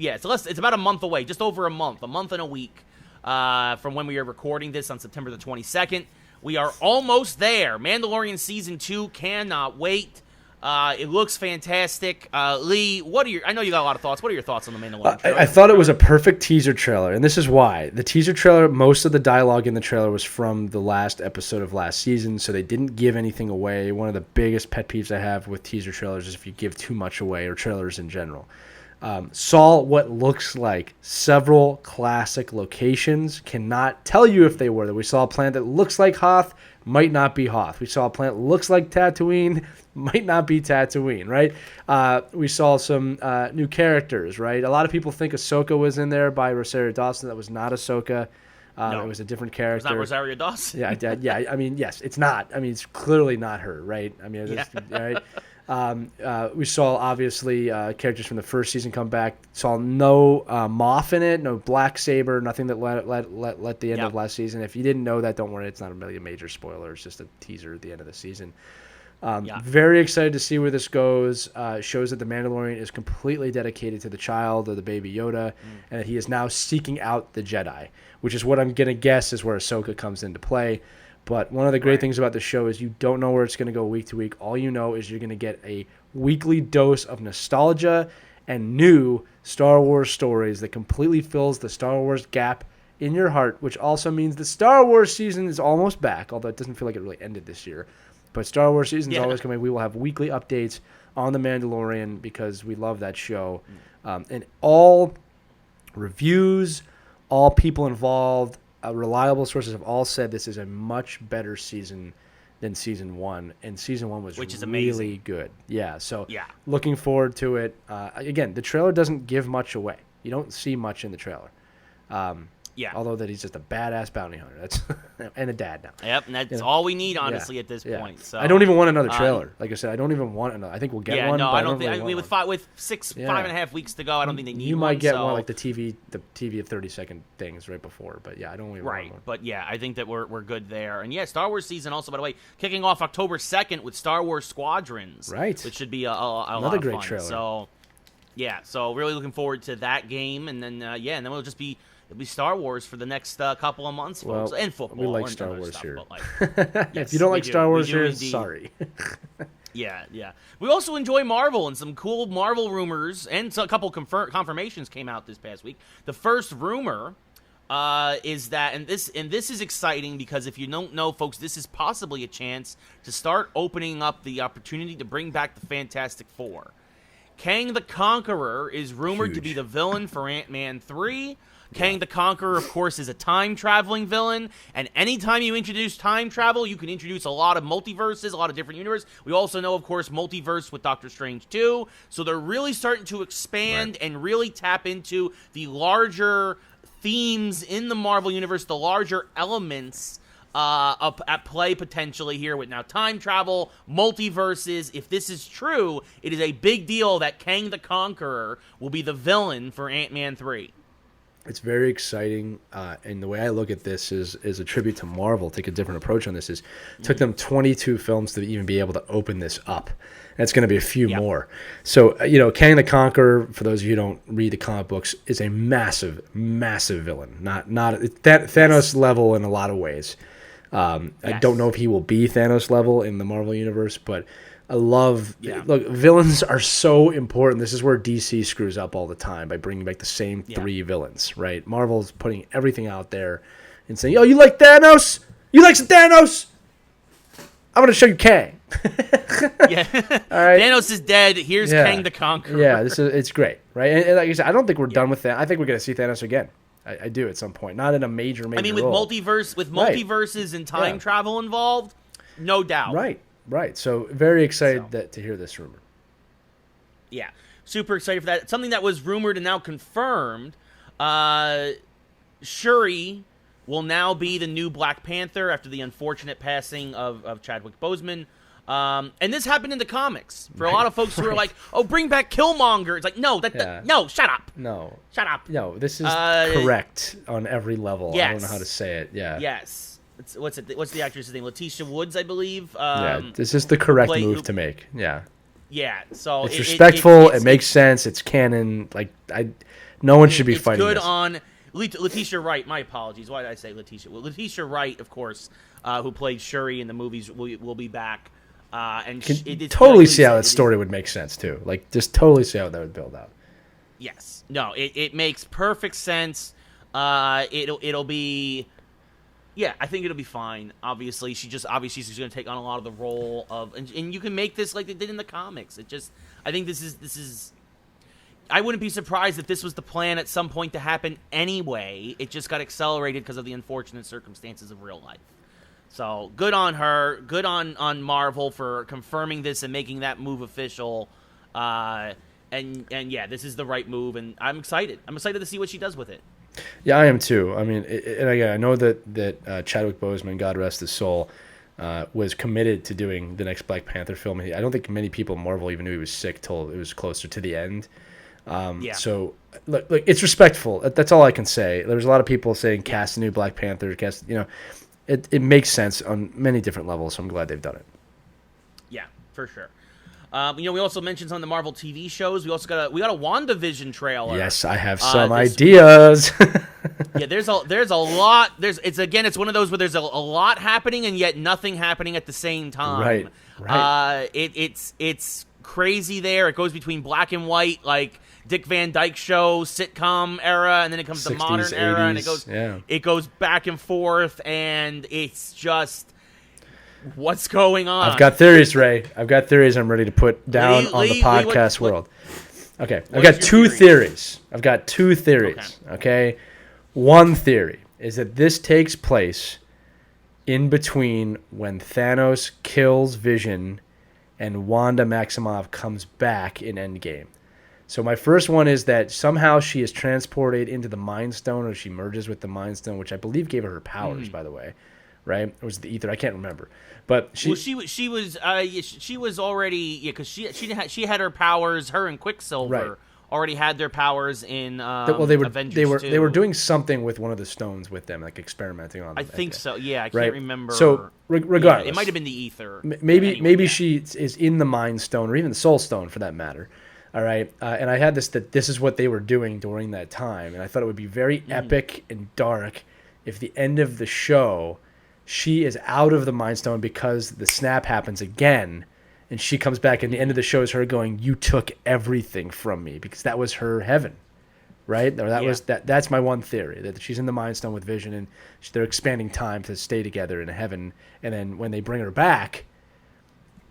about a month away, just over a month and a week from when we are recording this on September the 22nd. We are almost there. Mandalorian Season 2 cannot wait. It looks fantastic. Lee, I know you got a lot of thoughts. What are your thoughts on the Mandalorian trailer? I thought it was a perfect teaser trailer, and this is why. The teaser trailer, most of the dialogue in the trailer was from the last episode of last season, so they didn't give anything away. One of the biggest pet peeves I have with teaser trailers is if you give too much away, or trailers in general. Saw what looks like several classic locations. Cannot tell you if they were there. We saw a planet that looks like Hoth, might not be Hoth. We saw a planet that looks like Tatooine, might not be Tatooine, right? We saw some new characters, right? A lot of people think Ahsoka was in there by Rosario Dawson. That was not Ahsoka. No. It was a different character. It's not Rosario Dawson. Yeah. I mean, yes, it's not. I mean, it's clearly not her, right? I mean, right? We saw obviously characters from the first season come back. Saw no Moff in it, no Black Saber, nothing that let the end of last season. If you didn't know that, don't worry, it's not really a major spoiler. It's just a teaser at the end of the season. Very excited to see where this goes. Shows that the Mandalorian is completely dedicated to the child or the baby Yoda, and that he is now seeking out the Jedi, which is what I'm gonna guess is where Ahsoka comes into play. But one of the great things about the show is you don't know where it's going to go week to week. All you know is you're going to get a weekly dose of nostalgia and new Star Wars stories that completely fills the Star Wars gap in your heart, which also means the Star Wars season is almost back, although it doesn't feel like it really ended this year. But Star Wars season is always coming. We will have weekly updates on The Mandalorian because we love that show. And all reviews, all people involved, reliable sources have all said this is a much better season than season 1, and season 1 was really good. Yeah, so looking forward to it. Again, the trailer doesn't give much away. You don't see much in the trailer. Although that he's just a badass bounty hunter. That's and a dad now. Yep, and that's all we need, honestly, at this point. So I don't even want another trailer. Like I said, I don't even want another. I think we'll get one. No, but I don't think. really with 5.5 weeks to go, I don't think they need one. You might get one like the TV of 30-second things right before. But yeah, I don't even want one. But yeah, I think that we're good there. And Star Wars season also, by the way, kicking off October 2nd with Star Wars Squadrons. Right. Which should be a lot of fun. Another great trailer. So so really looking forward to that game, and then and then we'll just be. It'll be Star Wars for the next couple of months, folks, and football. We like Star Wars here. If you don't like Star Wars here, sorry. Yeah. We also enjoy Marvel, and some cool Marvel rumors, and a couple confirmations came out this past week. The first rumor is that, and this is exciting because if you don't know, folks, this is possibly a chance to start opening up the opportunity to bring back the Fantastic Four. Kang the Conqueror is rumored to be the villain for Ant-Man 3. Kang the Conqueror, of course, is a time-traveling villain, and anytime you introduce time travel, you can introduce a lot of multiverses, a lot of different universes. We also know, of course, multiverse with Doctor Strange 2, so they're really starting to expand and really tap into the larger themes in the Marvel Universe, the larger elements at play potentially here with now time travel, multiverses. If this is true, it is a big deal that Kang the Conqueror will be the villain for Ant-Man 3. It's very exciting, and the way I look at this is a tribute to Marvel. Take a different approach on this. Took them 22 films to even be able to open this up. And it's going to be a few more. So, Kang the Conqueror, for those of you who don't read the comic books, is a massive, massive villain. Not Thanos level in a lot of ways. I don't know if he will be Thanos level in the Marvel universe, but I love look, villains are so important. This is where DC screws up all the time by bringing back the same 3 villains, right? Marvel's putting everything out there and saying, "Yo, you like Thanos? You like some Thanos? I'm going to show you Kang." Yeah. All right. Thanos is dead. Here's Kang the Conqueror. Yeah, it's great, right? And like I said, I don't think we're done with that. I think we're going to see Thanos again. I do at some point. Not in a major I mean, with role. multiverses and time travel involved, no doubt. Right. So very excited to hear this rumor. Yeah, super excited for that. Something that was rumored and now confirmed. Shuri will now be the new Black Panther after the unfortunate passing of Chadwick Boseman. And this happened in the comics. For a lot of folks who are like, "Oh, bring back Killmonger." It's like, no, no, shut up. No. Shut up. No, this is correct on every level. Yes. I don't know how to say it. Yeah. Yes. What's the actress's name? Letitia Woods, I believe. This is the correct move to make. Yeah. Yeah. So it's respectful. It makes sense. It's canon. Like no one should be fighting. It's good this. on Letitia Wright. My apologies. Why did I say Letitia? Well, Letitia Wright, of course, who played Shuri in the movies, will be back. And can totally see how that story would make sense too. Like just totally see how that would build out. Yes. No. It makes perfect sense. It'll be. Yeah, I think it'll be fine. Obviously, she's going to take on a lot of the role of, and you can make this like they did in the comics. I think this is. I wouldn't be surprised if this was the plan at some point to happen anyway. It just got accelerated because of the unfortunate circumstances of real life. So good on her. Good on Marvel for confirming this and making that move official. And yeah, this is the right move, and I'm excited. I'm excited to see what she does with it. Yeah, I am too. I mean, and again, I know that Chadwick Boseman, God rest his soul, was committed to doing the next Black Panther film. I don't think many people in Marvel even knew he was sick till it was closer to the end. So, look, it's respectful. That's all I can say. There's a lot of people saying cast a new Black Panther. It makes sense on many different levels. So I'm glad they've done it. Yeah, for sure. We also mentioned some of the Marvel TV shows. We also got a WandaVision trailer. Yes, I have some ideas. Yeah, there's a lot. It's one of those where there's a lot happening and yet nothing happening at the same time. Right. It's crazy there. It goes between black and white, like Dick Van Dyke Show sitcom era, and then it comes to 60s, modern era, 80s, and it goes back and forth, and it's just. What's going on? I've got theories, Ray. I'm ready to put down on the podcast world. Okay, I've got two theories. Okay. One theory is that this takes place in between when Thanos kills Vision and Wanda Maximoff comes back in Endgame. So my first one is that somehow she is transported into the Mind Stone, or she merges with the Mind Stone, which I believe gave her powers, by the way. Right? Or was it the ether? I can't remember. But she was already because she had her powers. Her and Quicksilver already had their powers in Avengers. They were doing something with one of the stones with them, like experimenting on them. I think so. Yeah, I can't remember. So regardless, it might have been the ether. Maybe she is in the Mind Stone, or even the Soul Stone for that matter. All right, and I had this is what they were doing during that time, and I thought it would be very epic and dark if the end of the show. She is out of the Mind Stone because the snap happens again, and she comes back, and the end of the show is her going, "You took everything from me," because that was her heaven, right? Or that's my one theory, that she's in the Mind Stone with Vision, and they're expanding time to stay together in heaven, and then when they bring her back,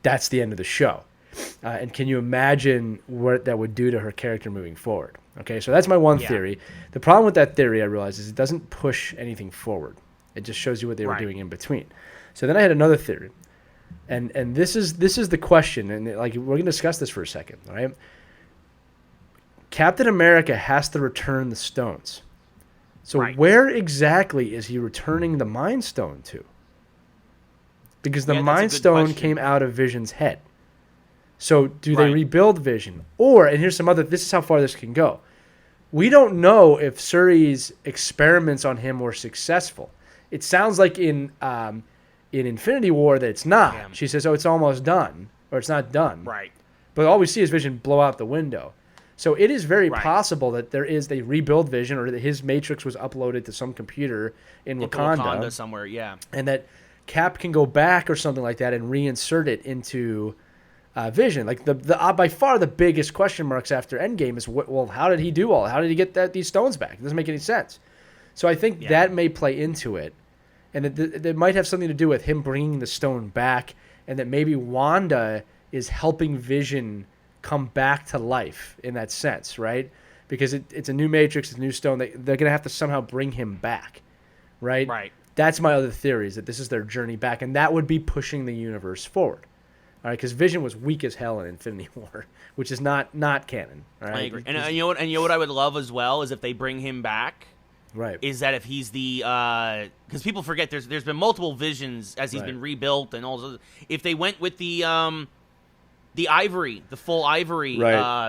that's the end of the show. And can you imagine what that would do to her character moving forward? Okay, so that's my one theory. The problem with that theory, I realize, is it doesn't push anything forward. It just shows you what they were doing in between. So then I had another theory, and this is the question, and we're going to discuss this for a second, all right? Captain America has to return the stones. So where exactly is he returning the Mind Stone to? Because the Mind Stone came out of Vision's head. So do they rebuild Vision? Or, and here's some other, this is how far this can go. we don't know if Suri's experiments on him were successful. It sounds like in Infinity War that it's not. Damn. She says, "Oh, it's almost done," or "It's not done." Right. But all we see is Vision blow out the window. So it is very Right. possible that they rebuild Vision, or that his Matrix was uploaded to some computer in Wakanda somewhere, yeah. and that Cap can go back or something like that and reinsert it into Vision. Like the by far the biggest question marks after Endgame is, well, how did he do all? How did he get these stones back? It doesn't make any sense. So I think that may play into it, and it might have something to do with him bringing the stone back, and that maybe Wanda is helping Vision come back to life in that sense, right? Because it's a new Matrix, it's a new stone. They're going to have to somehow bring him back, right? Right. That's my other theory, is that this is their journey back, and that would be pushing the universe forward. All right, because Vision was weak as hell in Infinity War, which is not canon. All right? I agree. And you know what? And you know what I would love as well is if they bring him back. Right. Is that if he's the because people forget there's been multiple Visions as he's been rebuilt and all those. If they went with the Ivory, the full Ivory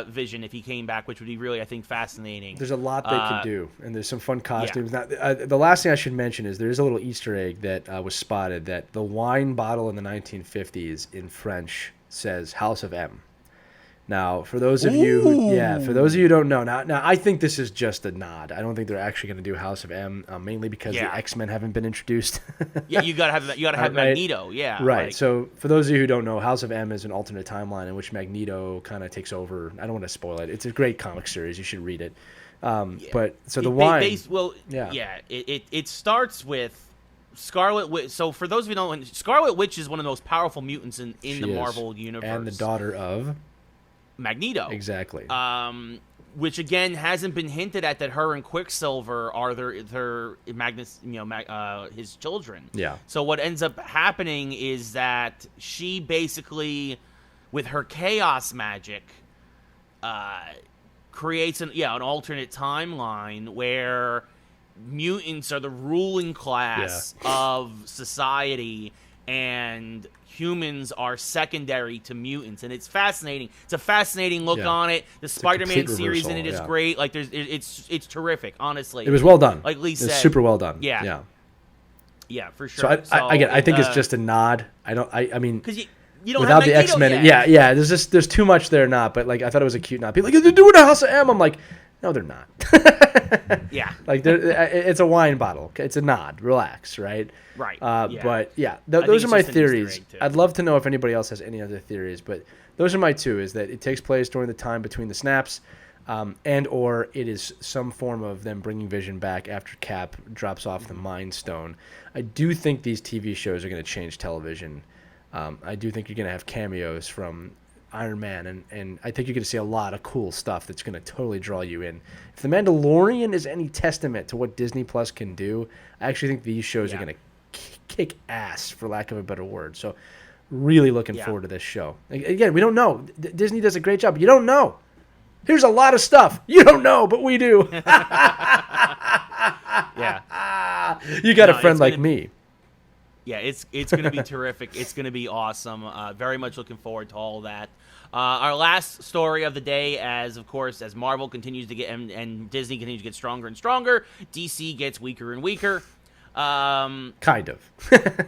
Vision, if he came back, which would be really, I think, fascinating. There's a lot they could do, and there's some fun costumes. Now, the last thing I should mention is there's a little Easter egg that was spotted, that the wine bottle in the 1950s in French says House of M. Now, for those of you who don't know, now I think this is just a nod. I don't think they're actually going to do House of M, mainly because the X-Men haven't been introduced. Yeah, you gotta have Magneto. Yeah, right. So for those of you who don't know, House of M is an alternate timeline in which Magneto kind of takes over. I don't want to spoil it. It's a great comic series. You should read it. But so the wine. It starts with Scarlet Witch. So for those of you who don't know, Scarlet Witch is one of the most powerful mutants in the Marvel universe, and the daughter of Magneto. Exactly. Which again hasn't been hinted at, that her and Quicksilver are their Magnus, his children. Yeah. So what ends up happening is that she basically, with her chaos magic, creates an alternate timeline where mutants are the ruling class of society, and humans are secondary to mutants, and it's fascinating. It's a fascinating look on it. The Spider-Man series in it is great. Like it's terrific. Honestly, it was well done. Like Lee said, it's super well done. Yeah, for sure. So I think it's just a nod. I mean, because you don't without have the X-Men. Yeah. There's too much there, but like I thought it was a cute nod. People like, they're doing a House of M. I'm like, no, they're not. Yeah. Like it's a wine bottle. It's a nod. Relax, right? Right. But those are my theories. I'd love to know if anybody else has any other theories, but those are my two. Is that it takes place during the time between the snaps, and or it is some form of them bringing Vision back after Cap drops off the Mind Stone. I do think these TV shows are going to change television. I do think you're going to have cameos from Iron Man, and I think you're going to see a lot of cool stuff that's going to totally draw you in. If The Mandalorian is any testament to what Disney Plus can do, I actually think these shows are going to kick ass, for lack of a better word. So really looking forward to this show. Again, we don't know. Disney does a great job. You don't know. Here's a lot of stuff. You don't know, but we do. Yeah. You got a friend like me. Yeah, it's going to be terrific. It's going to be awesome. Very much looking forward to all that. Our last story of the day, as Marvel continues to get and Disney continues to get stronger and stronger, DC gets weaker and weaker. Kind of.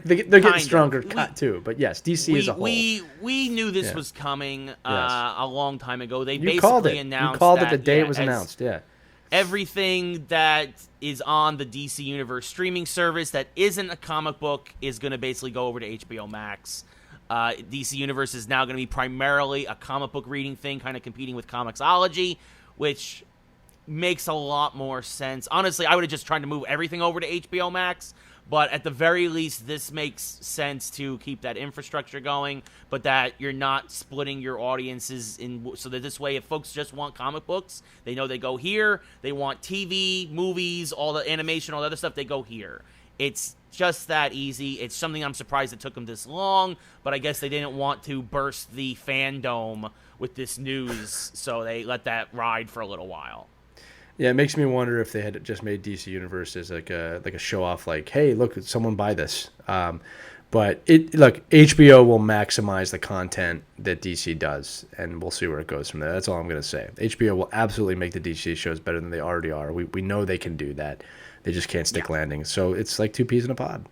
They're getting stronger too, but yes, DC as a whole. We knew this was coming a long time ago. They basically announced you called it the day it was announced. Yeah. Everything that is on the DC Universe streaming service that isn't a comic book is going to basically go over to HBO Max. DC Universe is now going to be primarily a comic book reading thing, kind of competing with Comixology, which makes a lot more sense. Honestly, I would have just tried to move everything over to HBO Max, but at the very least, this makes sense to keep that infrastructure going, but that you're not splitting your audiences in, so that this way, if folks just want comic books, they know they go here. They want TV, movies, all the animation, all the other stuff, they go here. It's just that easy. It's something I'm surprised it took them this long, but I guess they didn't want to burst the fandom with this news, so they let that ride for a little while. Yeah, it makes me wonder if they had just made DC Universe as like a show off, like, hey, look, someone buy this. But HBO will maximize the content that DC does, and we'll see where it goes from there. That's all I'm going to say. HBO will absolutely make the DC shows better than they already are. We know they can do that. They just can't stick landing. So it's like two peas in a pod.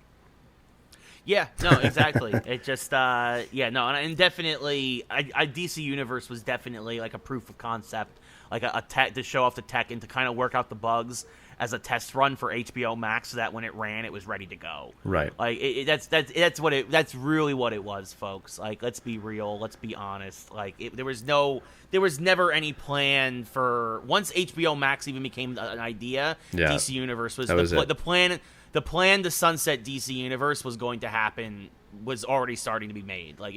Yeah, no, exactly. It just, and definitely, DC Universe was definitely like a proof of concept, like a tech to show off the tech and to kind of work out the bugs as a test run for HBO Max, so that when it ran, it was ready to go. Right. Like that's really what it was, folks. Like, let's be real, let's be honest. Like, there was never any plan for once HBO Max even became an idea. Yeah. DC Universe was the plan. The plan to sunset DC Universe was going to happen, was already starting to be made. Like,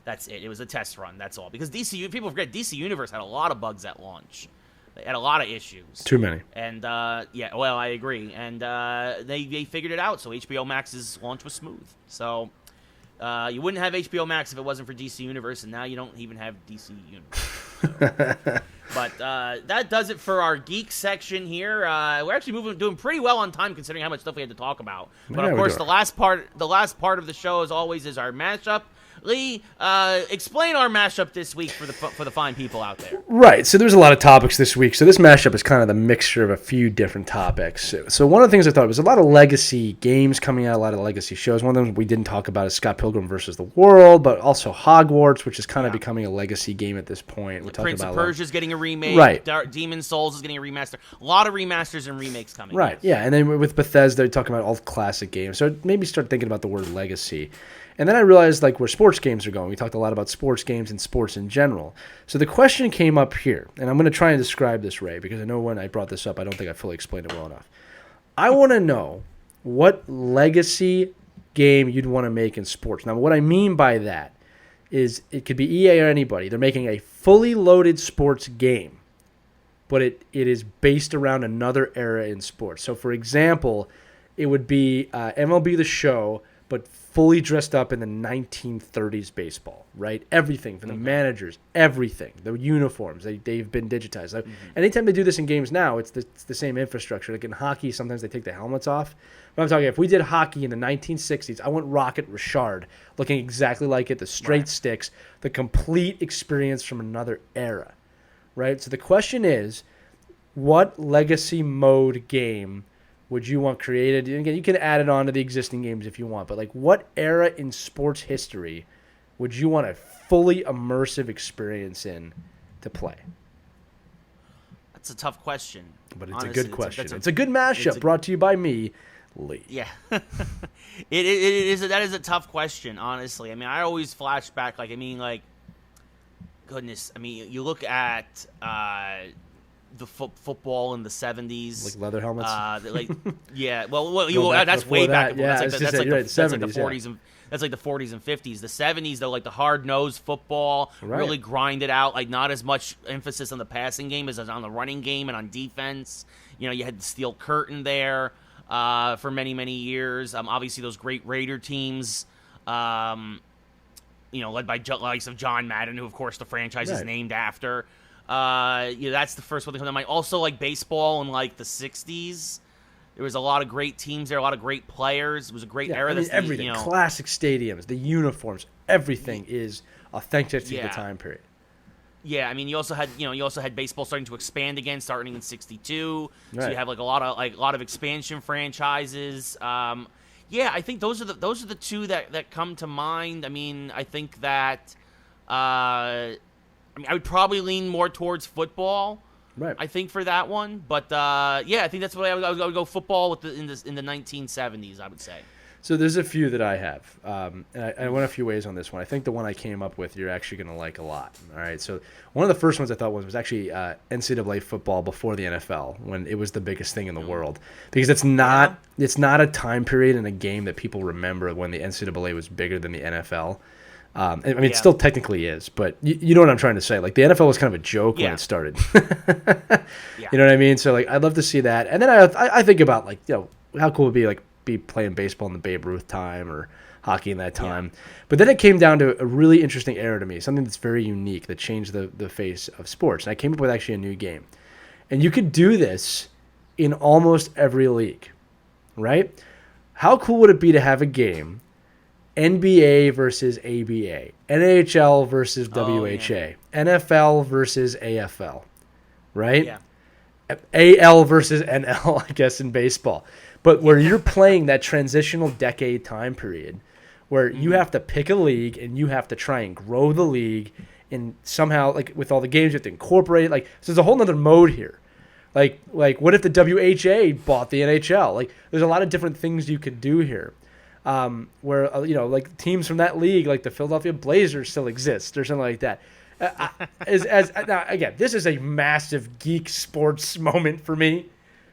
that's it. It was a test run, that's all. Because people forget, DC Universe had a lot of bugs at launch. They had a lot of issues. Too many. And, I agree. And they figured it out, so HBO Max's launch was smooth. So you wouldn't have HBO Max if it wasn't for DC Universe, and now you don't even have DC Universe. So. But that does it for our geek section here. We're actually doing pretty well on time considering how much stuff we had to talk about. But of course, the last part of the show, as always, is our mashup. Lee, explain our mashup this week for the fine people out there. Right. So there's a lot of topics this week. So this mashup is kind of the mixture of a few different topics. So one of the things I thought was a lot of legacy games coming out, a lot of legacy shows. One of them we didn't talk about is Scott Pilgrim versus the World, but also Hogwarts, which is kind of becoming a legacy game at this point. We're talking Prince about of Persia is getting a remake. Right. Demon's Souls is getting a remaster. A lot of remasters and remakes coming. Right. Yes. Yeah. And then with Bethesda, they're talking about all the classic games. So maybe start thinking about the word legacy. And then I realized like where sports games are going. We talked a lot about sports games and sports in general. So the question came up here, and I'm going to try and describe this, Ray, because I know when I brought this up, I don't think I fully explained it well enough. I want to know what legacy game you'd want to make in sports. Now, what I mean by that is it could be EA or anybody. They're making a fully loaded sports game, but it is based around another era in sports. So, for example, it would be MLB The Show, but fully dressed up in the 1930s baseball, right? Everything from the managers, everything, the uniforms, they've been digitized. Anytime they do this in games now, it's the same infrastructure. Like in hockey, sometimes they take the helmets off. But I'm talking, if we did hockey in the 1960s, I want Rocket Richard looking exactly like it, the straight sticks, the complete experience from another era, right? So the question is, what legacy mode game would you want created? And again, you can add it on to the existing games if you want, but like what era in sports history would you want a fully immersive experience in to play? That's a tough question. But it's honestly a good question. It's a good mashup brought to you by me, Lee. Yeah. It is. That is a tough question, honestly. I mean, I always flash back, goodness. I mean, you look at the football in the 70s, like leather helmets. Yeah. Well, that's way back. Yeah, that's like the 40s and that's like the 40s and 50s. The 70s, though, like the hard-nosed football, really grinded out. Like not as much emphasis on the passing game as on the running game and on defense. You know, you had the steel curtain there for many, many years. Obviously, those great Raider teams. Led by likes of John Madden, who of course the franchise is named after. That's the first one that comes to mind. Also, like baseball in like the 60s. There was a lot of great teams there, a lot of great players. It was a great era. Everything, classic stadiums, the uniforms, everything is authentic to the time period. Yeah, I mean, you also had baseball starting to expand again, starting in '62. So you have like a lot of expansion franchises. I think those are the two that come to mind. I mean, I think that I would probably lean more towards football. Right. I think for that one, but I think that's what I would go football in the 1970s. I would say. So there's a few that I have, and I went a few ways on this one. I think the one I came up with you're actually going to like a lot. All right, so one of the first ones I thought was actually NCAA football before the NFL, when it was the biggest thing in the world, because it's not a time period in a game that people remember when the NCAA was bigger than the NFL. It still technically is, but you know what I'm trying to say. Like the NFL was kind of a joke when it started. You know what I mean? So like I'd love to see that, and then I think about like how cool it would be playing baseball in the Babe Ruth time or hockey in that time. Yeah. But then it came down to a really interesting era to me, something that's very unique that changed the face of sports. And I came up with actually a new game. And you could do this in almost every league, right? How cool would it be to have a game, NBA versus ABA, NHL versus WHA, NFL versus AFL, right? Yeah. AL versus NL, I guess, in baseball. But where you're playing that transitional decade time period where you have to pick a league and you have to try and grow the league and somehow, like with all the games, you have to incorporate it. Like, so there's a whole nother mode here. Like what if the WHA bought the NHL? Like, there's a lot of different things you could do here. Where, like teams from that league, like the Philadelphia Blazers still exist or something like that. Now, again, this is a massive geek sports moment for me,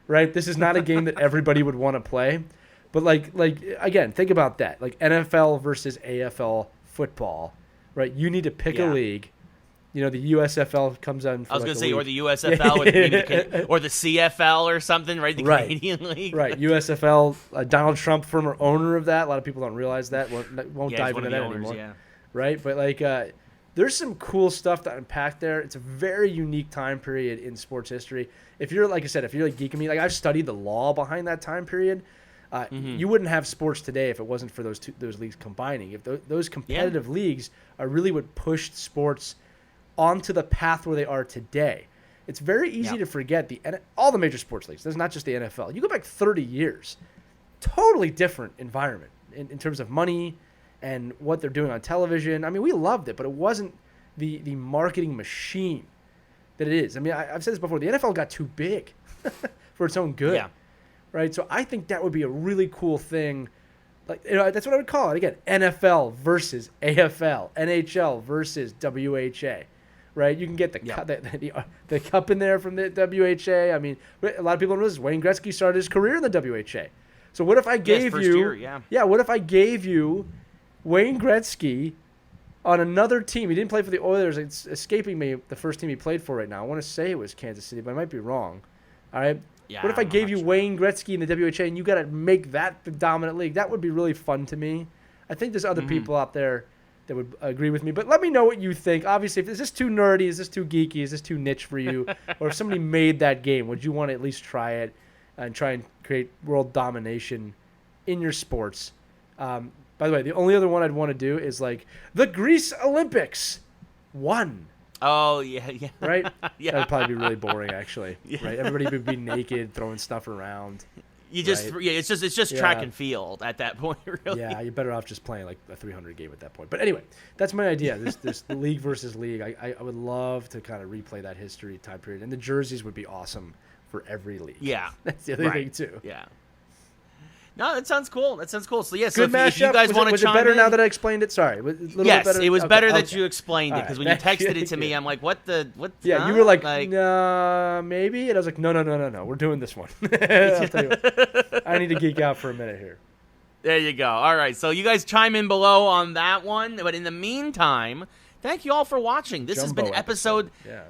right? This is not a game that everybody would want to play. But like again, think about that. Like NFL versus AFL football, right? You need to pick a league. You know, the USFL comes on. I was going to say, or the USFL, or the CFL or something, right? The Canadian League. Right. USFL, Donald Trump, former owner of that. A lot of people don't realize that. Won't dive into that anymore. Yeah. Right? But, like, there's some cool stuff to unpack there. It's a very unique time period in sports history. If you're, like I said, if you're like geeking me, like I've studied the law behind that time period. You wouldn't have sports today if it wasn't for those leagues combining. If those competitive leagues are really what pushed sports onto the path where they are today. It's very easy to forget all the major sports leagues. There's not just the NFL. You go back 30 years, totally different environment in terms of money and what they're doing on television. I mean, we loved it, but it wasn't the marketing machine that it is. I mean, I've said this before. The NFL got too big for its own good, right? So I think that would be a really cool thing. Like, that's what I would call it. Again, NFL versus AFL, NHL versus WHA. Right, you can get the cup in there from the WHA. I mean, a lot of people don't know this. Wayne Gretzky started his career in the WHA. So what if I gave what if I gave you Wayne Gretzky on another team? He didn't play for the Oilers. It's escaping me the first team he played for right now. I want to say it was Kansas City, but I might be wrong. All right. Yeah, what if I gave you Wayne Gretzky in the WHA and you got to make that the dominant league? That would be really fun to me. I think there's other people out there that would agree with me. But let me know what you think. Obviously, is this too nerdy? Is this too geeky? Is this too niche for you? Or if somebody made that game, would you want to at least try it and try and create world domination in your sports? By the way, the only other one I'd want to do is like the Greece Olympics. One. Oh, yeah. Right? Yeah. That would probably be really boring, actually. Yeah. Right? Everybody would be naked, throwing stuff around. It's just track and field at that point, really. Yeah, you're better off just playing like a 300 game at that point. But anyway, that's my idea. This league versus league. I would love to kind of replay that history time period, and the jerseys would be awesome for every league. Yeah, that's the other thing too. Yeah. No, that sounds cool. So yeah, so if you guys want to chime in. Was it better now that I explained it? Sorry. Yes, better? It was better that you explained it, because when you texted it to me, I'm like, what? Yeah, you were like, maybe? And I was like, no. We're doing this one. I'll tell you what. I need to geek out for a minute here. There you go. All right, so you guys chime in below on that one. But in the meantime, thank you all for watching. This has been episode. Yeah,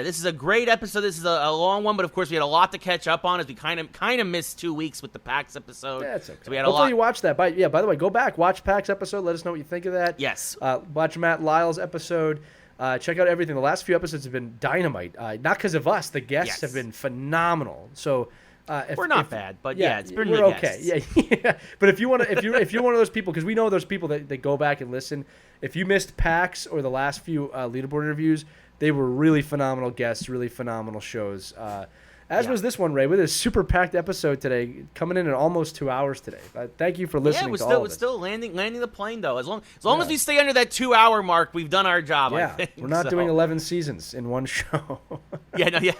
this is a great episode. This is a long one, but of course we had a lot to catch up on as we kind of missed 2 weeks with the PAX episode. Yeah, it's okay. So we had Hopefully you watched that. By the way, go back, watch PAX episode. Let us know what you think of that. Yes. Watch Matt Lyle's episode. Check out everything. The last few episodes have been dynamite. Not because of us. The guests have been phenomenal. So. We're not bad, but it's been we're okay. Yeah. But if you want to, if you're one of those people, because we know those people that go back and listen. If you missed PAX or the last few leaderboard interviews, they were really phenomenal guests, really phenomenal shows. As was this one, Ray, with a super packed episode today, coming in at almost 2 hours today. Thank you for listening. Yeah, we're still landing the plane though. As long as we stay under that 2 hour mark, we've done our job. Yeah, I think. We're not doing 11 seasons in one show. Yeah.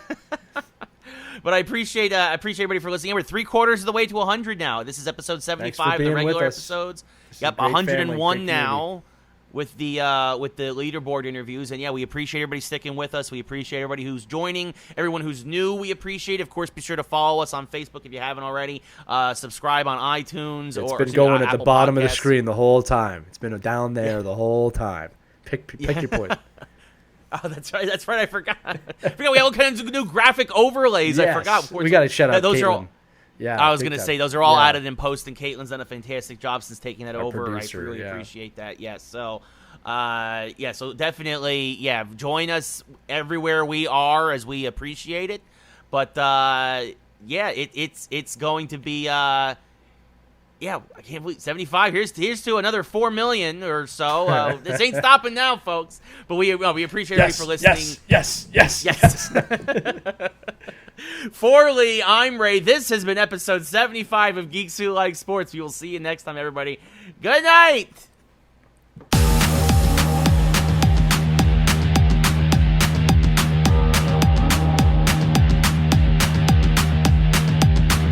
But I appreciate everybody for listening. We're 3/4 of the way to 100 now. This is episode 75, the regular episodes. Yep, 101 now with the leaderboard interviews. And yeah, we appreciate everybody sticking with us. We appreciate everybody who's joining, everyone who's new. We appreciate. Of course, be sure to follow us on Facebook if you haven't already. Subscribe on iTunes. It's been going at the bottom of the screen the whole time. It's been down there the whole time. Pick your point. Oh, that's right. I forgot. We have all kinds of new graphic overlays. Yes. I forgot. We got to shout out those Caitlin. Are all, I was going to say, those are all added in post, and Caitlin's done a fantastic job since taking that over. Producer, I really appreciate that. Yes. So, so definitely, join us everywhere we are, as we appreciate it. But it's going to be I can't believe 75. Here's to another 4 million or so. This ain't stopping now, folks. But we appreciate everybody for listening. Yes. For Lee, I'm Ray. This has been episode 75 of Geeks Who Like Sports. We will see you next time, everybody. Good night.